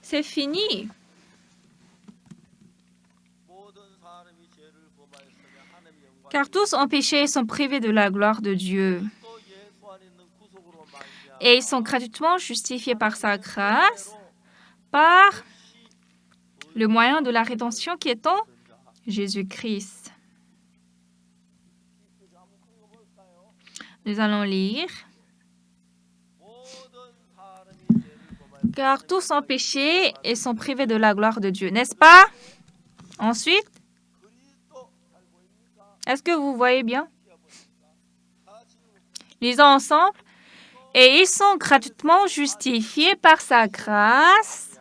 C'est fini. Car tous ont péché et sont privés de la gloire de Dieu. Et ils sont gratuitement justifiés par sa grâce, par le moyen de la rédemption qui est en Jésus-Christ. Nous allons lire. Car tous ont péché et sont privés de la gloire de Dieu, n'est-ce pas? Ensuite, est-ce que vous voyez bien? Lisons ensemble. Et ils sont gratuitement justifiés par sa grâce,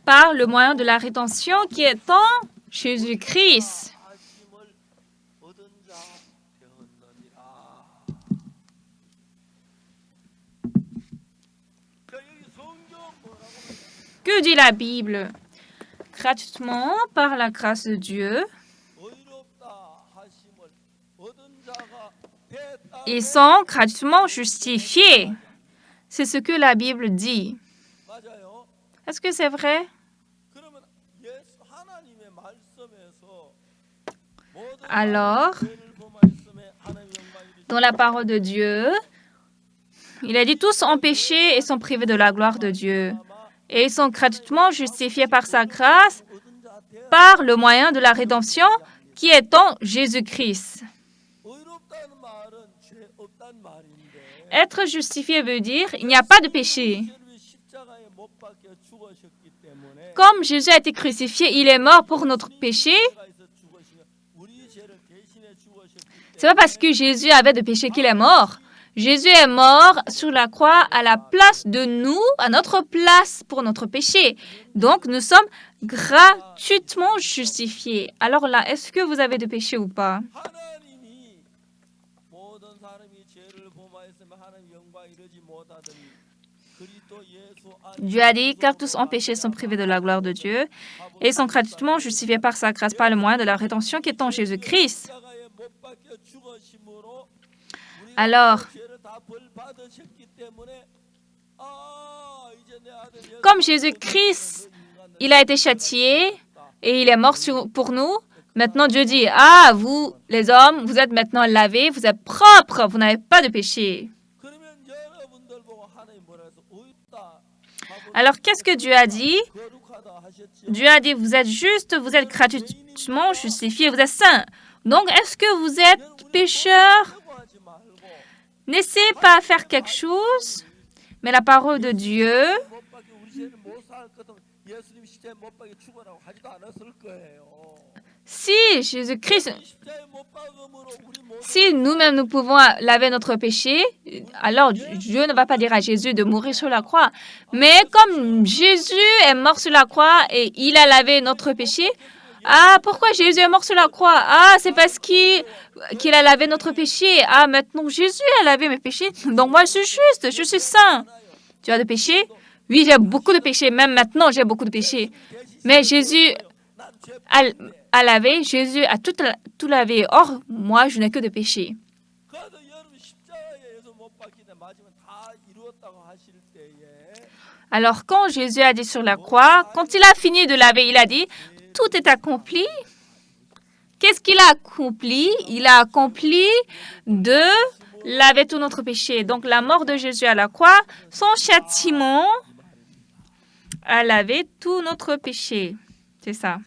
par le moyen de la rédemption qui est en Jésus-Christ. Que dit la Bible? gratuitement par la grâce de Dieu. Ils sont gratuitement justifiés. C'est ce que la Bible dit. Est-ce que c'est vrai? Alors, dans la parole de Dieu, il a dit tous ont péché et sont privés de la gloire de Dieu. Et ils sont gratuitement justifiés par sa grâce, par le moyen de la rédemption qui est en Jésus-Christ. Être justifié veut dire il n'y a pas de péché. Comme Jésus a été crucifié, il est mort pour notre péché. C'est pas parce que Jésus avait de péché qu'il est mort. Jésus est mort sur la croix à la place de nous, à notre place pour notre péché. Donc, nous sommes gratuitement justifiés. Alors là, est-ce que vous avez de péché ou pas? Dieu a dit, car tous ont péché sont privés de la gloire de Dieu et sont gratuitement justifiés par sa grâce par le moyen de la rédemption qui est en Jésus-Christ. Alors, comme Jésus-Christ, il a été châtié et il est mort pour nous, maintenant Dieu dit, ah, vous, les hommes, vous êtes maintenant lavés, vous êtes propres, vous n'avez pas de péché. Alors, qu'est-ce que Dieu a dit? Dieu a dit, vous êtes justes, vous êtes gratuitement justifiés, vous êtes saints. Donc, est-ce que vous êtes pécheurs? N'essayez pas de faire quelque chose, mais la parole de Dieu, si Jésus-Christ, si nous-mêmes nous pouvons laver notre péché, alors Dieu ne va pas dire à Jésus de mourir sur la croix. Mais comme Jésus est mort sur la croix et il a lavé notre péché, ah, pourquoi Jésus est mort sur la croix? Ah, c'est parce qu'il a lavé notre péché. Ah, maintenant Jésus a lavé mes péchés. Donc moi, je suis juste, je suis saint. Tu as des péchés? Oui, j'ai beaucoup de péchés. Même maintenant, j'ai beaucoup de péchés. Mais Jésus a lavé, Jésus a tout lavé. Or, moi, je n'ai que de péchés. Alors, quand Jésus a dit sur la croix, quand il a fini de laver, il a dit, tout est accompli. Qu'est-ce qu'il a accompli? Il a accompli de laver tout notre péché. Donc, la mort de Jésus à la croix, son châtiment a lavé tout notre péché. C'est ça.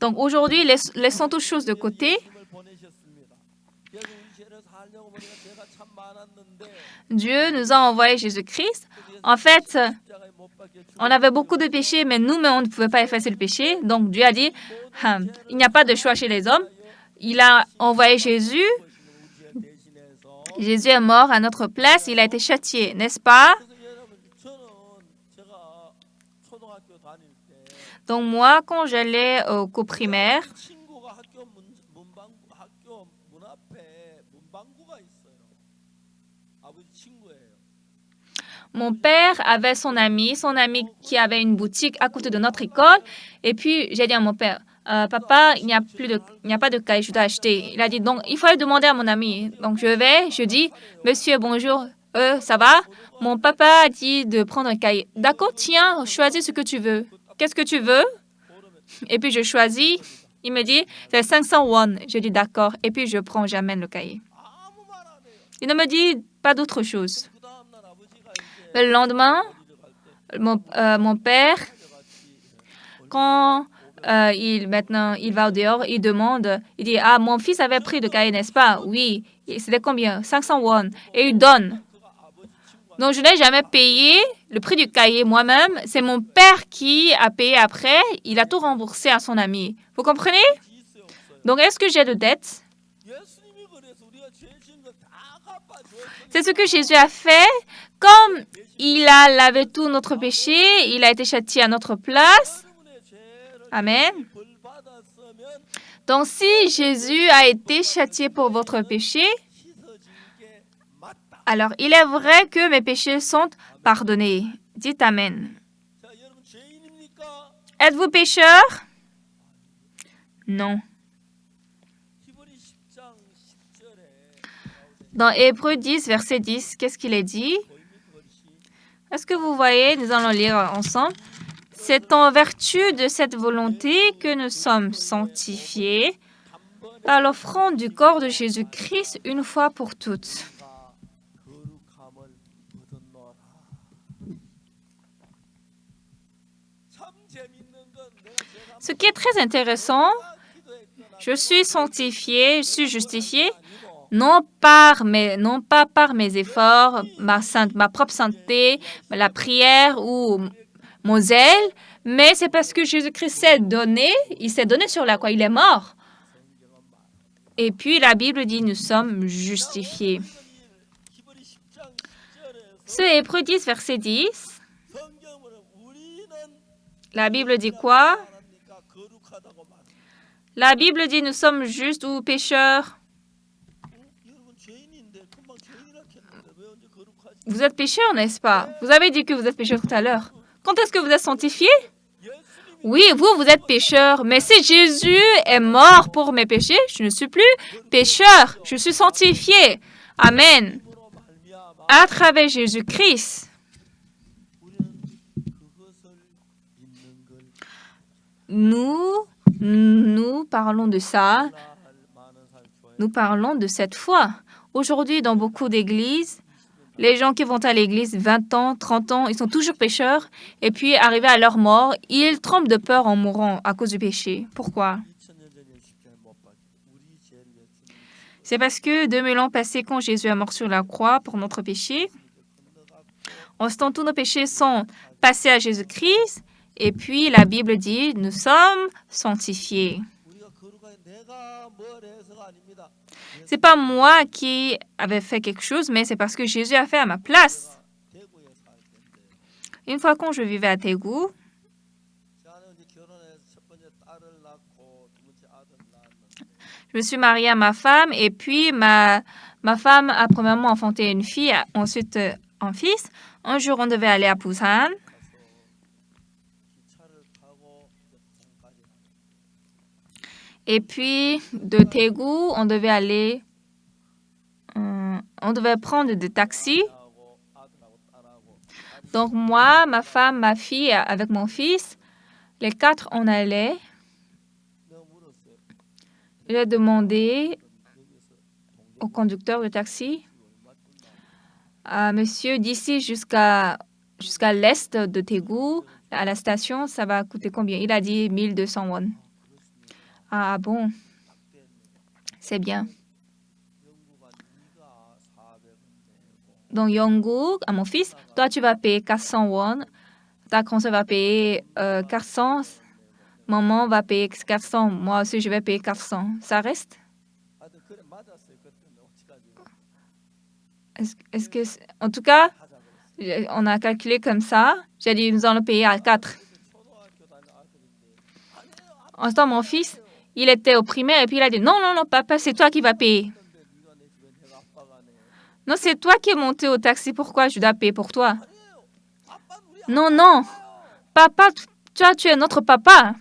Donc, aujourd'hui, laissons toutes choses de côté. Dieu nous a envoyé Jésus-Christ. En fait, on avait beaucoup de péchés, mais nous-mêmes, on ne pouvait pas effacer le péché. Donc, Dieu a dit, il n'y a pas de choix chez les hommes. Il a envoyé Jésus. Jésus est mort à notre place. Il a été châtié, n'est-ce pas? Donc, moi, quand j'allais au cours primaire, mon père avait son ami qui avait une boutique à côté de notre école. Et puis, j'ai dit à mon père, papa, il n'y a pas de cahier, je dois acheter. Il a dit, donc, il faut aller demander à mon ami. Donc, je dis, monsieur, bonjour, ça va? Mon papa a dit de prendre un cahier. D'accord, tiens, choisis ce que tu veux. Qu'est-ce que tu veux? Et puis, je choisis. Il me dit, c'est 500 won. Je dis, d'accord. Et puis, j'amène le cahier. Il ne me dit pas d'autre chose. Le lendemain, mon père, quand il va au dehors, il demande, il dit, ah, mon fils avait pris le cahier, n'est-ce pas? Oui. C'était combien? 500 won. Et il donne. Donc, je n'ai jamais payé le prix du cahier moi-même. C'est mon père qui a payé après. Il a tout remboursé à son ami. Vous comprenez? Donc, est-ce que j'ai de dettes? C'est ce que Jésus a fait. Comme il a lavé tout notre péché, il a été châtié à notre place. Amen. Donc, si Jésus a été châtié pour votre péché, Alors, il est vrai que mes péchés sont pardonnés. Dites Amen. Êtes-vous pécheur? Non. Dans Hébreux 10, verset 10, qu'est-ce qu'il est dit? Est-ce que vous voyez? Nous allons lire ensemble. C'est en vertu de cette volonté que nous sommes sanctifiés par l'offrande du corps de Jésus-Christ une fois pour toutes. Ce qui est très intéressant, je suis sanctifié, je suis justifié, non pas par mes efforts, ma propre sainteté, la prière ou mon zèle, mais c'est parce que Jésus-Christ s'est donné, il s'est donné sur la croix, il est mort. Et puis la Bible dit nous sommes justifiés. Ce Hébreux 10, verset 10, la Bible dit quoi? La Bible dit nous sommes justes ou pécheurs. Vous êtes pécheur, n'est-ce pas? Vous avez dit que vous êtes pécheur tout à l'heure. Quand est-ce que vous êtes sanctifié? Oui, vous êtes pécheur. Mais si Jésus est mort pour mes péchés, je ne suis plus pécheur. Je suis sanctifié. Amen. À travers Jésus-Christ. Nous parlons de ça. Nous parlons de cette foi. Aujourd'hui, dans beaucoup d'églises, les gens qui vont à l'église 20 ans, 30 ans, ils sont toujours pécheurs. Et puis, arrivés à leur mort, ils tremblent de peur en mourant à cause du péché. Pourquoi? C'est parce que 2000 ans passés, quand Jésus est mort sur la croix pour notre péché, en ce temps, tous nos péchés sont passés à Jésus-Christ. Et puis, la Bible dit, nous sommes sanctifiés. C'est pas moi qui avais fait quelque chose, mais c'est parce que Jésus a fait à ma place. Une fois quand je vivais à Daegu, je me suis mariée à ma femme et puis ma femme a premièrement enfanté une fille, ensuite un fils. Un jour, on devait aller à Busan. Et puis, de Daegu, on devait prendre des taxis. Donc, moi, ma femme, ma fille, avec mon fils, les 4, on allait. J'ai demandé au conducteur de taxi, monsieur, d'ici jusqu'à l'est de Daegu, à la station, ça va coûter combien? Il a dit 1200 won. Ah bon, c'est bien. Donc, Yongguk, à mon fils, toi, tu vas payer 400 won. Ta consoeur va payer 400. Maman va payer 400. Moi aussi, je vais payer 400. Ça reste? Est-ce que... En tout cas, on a calculé comme ça. J'ai dit, nous allons payer à 4. En ce temps, mon fils, il était au primaire et puis il a dit, non, papa, c'est toi qui vas payer. Non, c'est toi qui es monté au taxi. Pourquoi je dois payer pour toi? Non. Papa, toi, tu es notre papa.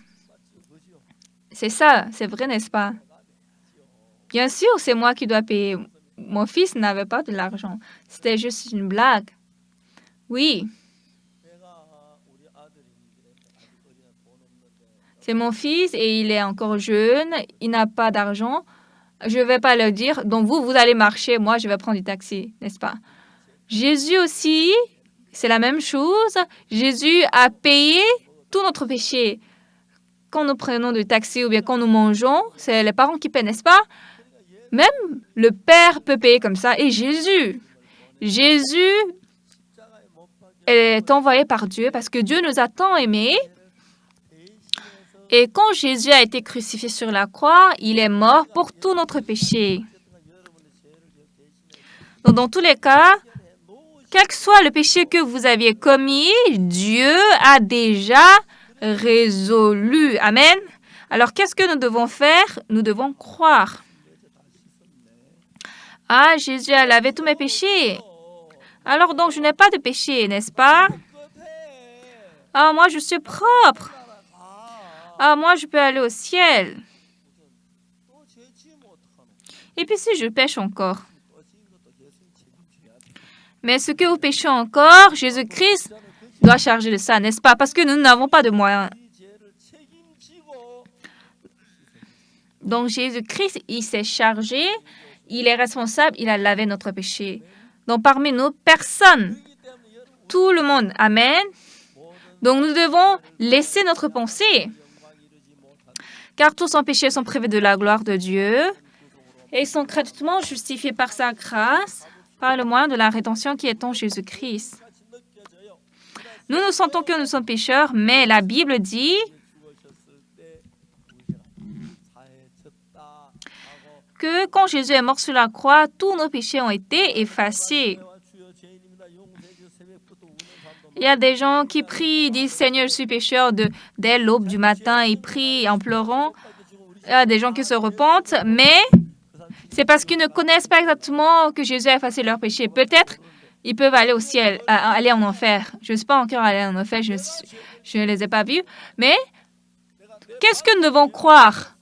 C'est ça, c'est vrai, n'est-ce pas? Bien sûr, c'est moi qui dois payer. Mon fils n'avait pas de l'argent. C'était juste une blague. Oui. C'est mon fils et il est encore jeune. Il n'a pas d'argent. Je ne vais pas leur dire, donc vous allez marcher, moi, je vais prendre du taxi, n'est-ce pas? Jésus aussi, c'est la même chose. Jésus a payé tout notre péché. Quand nous prenons du taxi ou bien quand nous mangeons, c'est les parents qui paient, n'est-ce pas? Même le Père peut payer comme ça. Et Jésus est envoyé par Dieu parce que Dieu nous a tant aimés. Et quand Jésus a été crucifié sur la croix, il est mort pour tout notre péché. Donc, dans tous les cas, quel que soit le péché que vous aviez commis, Dieu a déjà résolu. Amen. Alors, qu'est-ce que nous devons faire? Nous devons croire. Ah, Jésus a lavé tous mes péchés. Alors donc, je n'ai pas de péché, n'est-ce pas? Ah, moi, je suis propre. Ah, moi, je peux aller au ciel. Et puis si je pêche encore? Mais ce que vous péchez encore, Jésus-Christ doit charger de ça, n'est-ce pas? Parce que nous n'avons pas de moyens. Donc Jésus-Christ, il s'est chargé, il est responsable, il a lavé notre péché. Donc parmi nous, personne, tout le monde, amen. Donc nous devons laisser notre pensée, car tous sans péché sont privés de la gloire de Dieu et ils sont gratuitement justifiés par sa grâce, par le moyen de la rédemption qui est en Jésus-Christ. Nous sentons que nous sommes pécheurs, mais la Bible dit que quand Jésus est mort sur la croix, tous nos péchés ont été effacés. Il y a des gens qui prient, ils disent « Seigneur, je suis pécheur » dès l'aube du matin, ils prient en pleurant. Il y a des gens qui se repentent, mais c'est parce qu'ils ne connaissent pas exactement que Jésus a effacé leurs péchés. Peut-être ils peuvent aller au ciel, aller en enfer. Je ne suis pas encore allée en enfer, je ne les ai pas vus. Mais qu'est-ce que nous devons croire?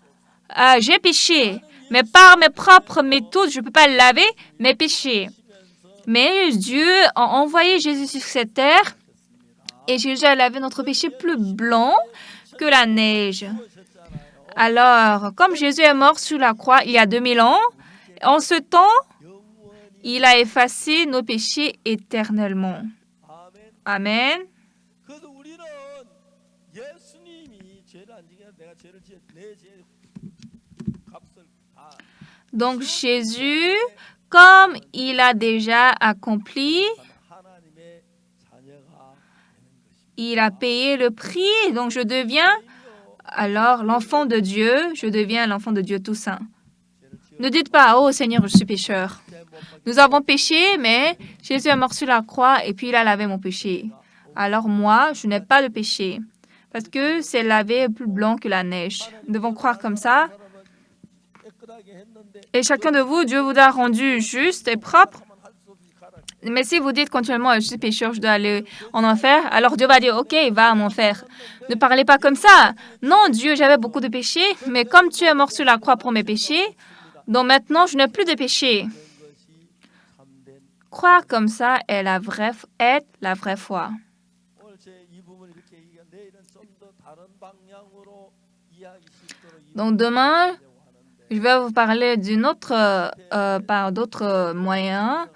J'ai péché, mais par mes propres méthodes, je ne peux pas laver mes péchés. Mais Dieu a envoyé Jésus sur cette terre et Jésus a lavé notre péché plus blanc que la neige. Alors, comme Jésus est mort sur la croix il y a 2000 ans, en ce temps, il a effacé nos péchés éternellement. Amen. Donc Jésus, comme il a déjà accompli, il a payé le prix, donc je deviens alors l'enfant de Dieu, je deviens l'enfant de Dieu tout saint. Ne dites pas, oh Seigneur, je suis pécheur. Nous avons péché, mais Jésus est mort sur la croix et puis il a lavé mon péché. Alors moi, je n'ai pas de péché, parce que c'est lavé plus blanc que la neige. Nous devons croire comme ça. Et chacun de vous, Dieu vous a rendu juste et propre. Mais si vous dites continuellement, je suis pécheur, je dois aller en enfer, alors Dieu va dire, ok, va en enfer. Ne parlez pas comme ça. Non, Dieu, j'avais beaucoup de péchés, mais comme tu es mort sur la croix pour mes péchés, donc maintenant, je n'ai plus de péchés. Croire comme ça est la vraie foi. Donc demain, je vais vous parler par d'autres moyens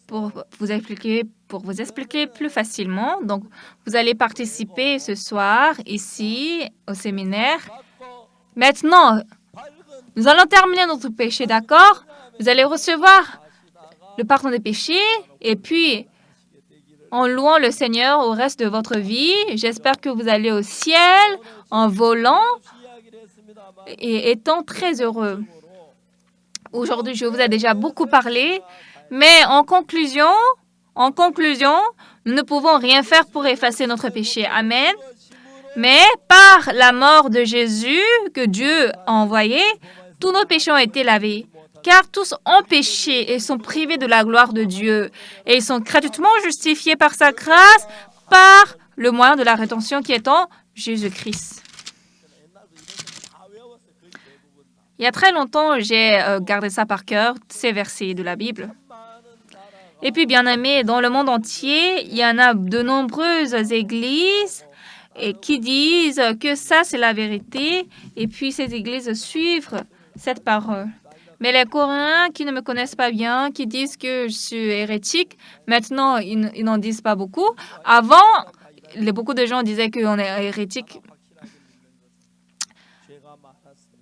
pour vous expliquer plus facilement. Donc, vous allez participer ce soir ici au séminaire. Maintenant, nous allons terminer notre péché, d'accord? Vous allez recevoir le pardon des péchés et puis, en louant le Seigneur au reste de votre vie, j'espère que vous allez au ciel en volant et étant très heureux. Aujourd'hui, je vous ai déjà beaucoup parlé, mais en conclusion, nous ne pouvons rien faire pour effacer notre péché. Amen. Mais par la mort de Jésus que Dieu a envoyé, tous nos péchés ont été lavés. Car tous ont péché et sont privés de la gloire de Dieu. Et ils sont gratuitement justifiés par sa grâce, par le moyen de la rédemption qui est en Jésus-Christ. Il y a très longtemps, j'ai gardé ça par cœur, ces versets de la Bible. Et puis, bien aimés, dans le monde entier, il y en a de nombreuses églises qui disent que ça, c'est la vérité. Et puis, ces églises suivent cette parole. Mais les Coréens qui ne me connaissent pas bien, qui disent que je suis hérétique, maintenant, ils n'en disent pas beaucoup. Avant, beaucoup de gens disaient qu'on est hérétique.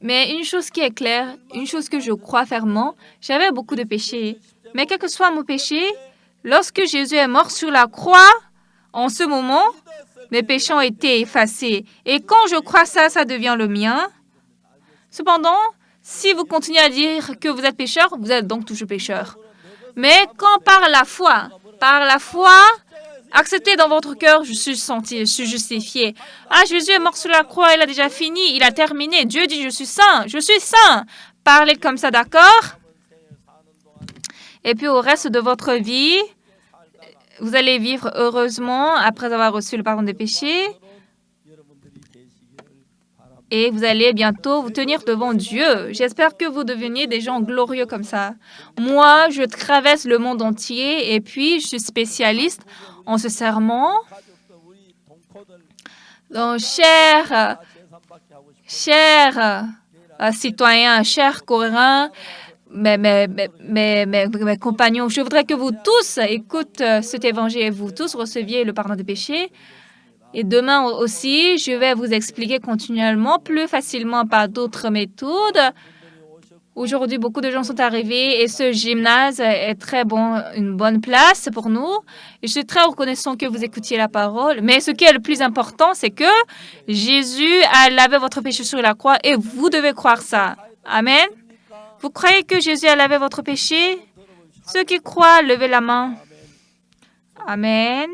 Mais une chose qui est claire, une chose que je crois fermement, j'avais beaucoup de péchés. Mais quel que soit mon péché, lorsque Jésus est mort sur la croix, en ce moment, mes péchés ont été effacés. Et quand je crois ça, ça devient le mien. Cependant, si vous continuez à dire que vous êtes pécheur, vous êtes donc toujours pécheur. Mais quand par la foi, acceptez dans votre cœur, je suis justifié. Ah, Jésus est mort sur la croix, il a déjà fini, il a terminé. Dieu dit, je suis saint. Parlez comme ça, d'accord? Et puis au reste de votre vie, Vous allez vivre heureusement après avoir reçu le pardon des péchés. Et vous allez bientôt vous tenir devant Dieu. J'espère que vous deveniez des gens glorieux comme ça. Moi, je traverse le monde entier et puis je suis spécialiste en ce serment. Donc, chers citoyens, chers Coréens, mes compagnons, je voudrais que vous tous écoutez cet évangile et vous tous receviez le pardon des péchés. Et demain aussi, je vais vous expliquer continuellement, plus facilement par d'autres méthodes. Aujourd'hui, beaucoup de gens sont arrivés et ce gymnase est très bon, une bonne place pour nous. Et je suis très reconnaissant que vous écoutiez la parole. Mais ce qui est le plus important, c'est que Jésus a lavé votre péché sur la croix et vous devez croire ça. Amen. Vous croyez que Jésus a lavé votre péché? Ceux qui croient, levez la main. Amen.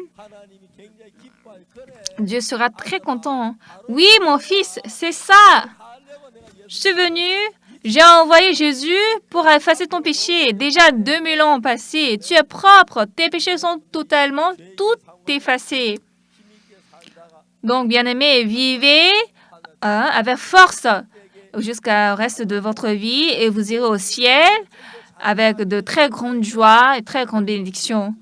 Dieu sera très content. Oui, mon fils, c'est ça. Je suis venu, j'ai envoyé Jésus pour effacer ton péché. Déjà 2000 ans ont passé. Tu es propre. Tes péchés sont totalement tout effacés. Donc, bien-aimés, vivez avec force jusqu'au reste de votre vie et vous irez au ciel avec de très grandes joies et très grandes bénédictions.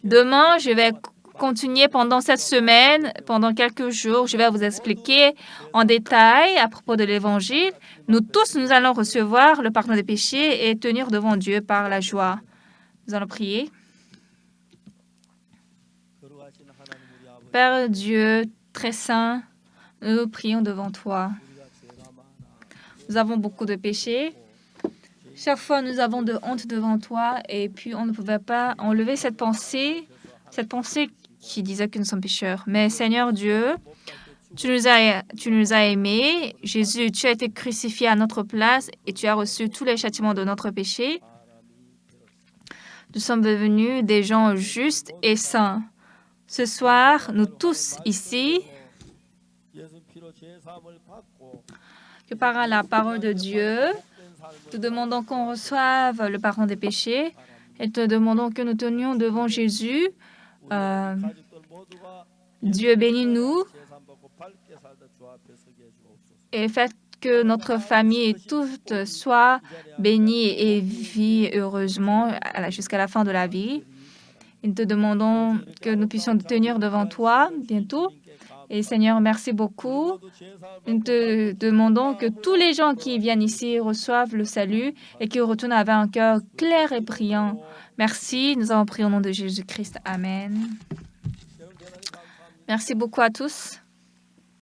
Demain, je vais continuer pendant cette semaine, pendant quelques jours. Je vais vous expliquer en détail à propos de l'Évangile. Nous tous, nous allons recevoir le pardon des péchés et tenir devant Dieu par la joie. Nous allons prier. Père Dieu, très saint, nous prions devant toi. Nous avons beaucoup de péchés. Chaque fois, nous avons de honte devant toi et puis on ne pouvait pas enlever cette pensée qui disait que nous sommes pécheurs. Mais Seigneur Dieu, tu nous as aimés. Jésus, tu as été crucifié à notre place et tu as reçu tous les châtiments de notre péché. Nous sommes devenus des gens justes et saints. Ce soir, nous tous ici, que par la parole de Dieu, te demandons qu'on reçoive le pardon des péchés et te demandons que nous tenions devant Jésus. Dieu bénis-nous et faites que notre famille toute soit bénie et vit heureusement jusqu'à la fin de la vie. Nous te demandons que nous puissions tenir devant toi bientôt. Et Seigneur, merci beaucoup. Nous te demandons que tous les gens qui viennent ici reçoivent le salut et qu'ils retournent avec un cœur clair et brillant. Merci. Nous avons prié au nom de Jésus-Christ. Amen. Merci beaucoup à tous.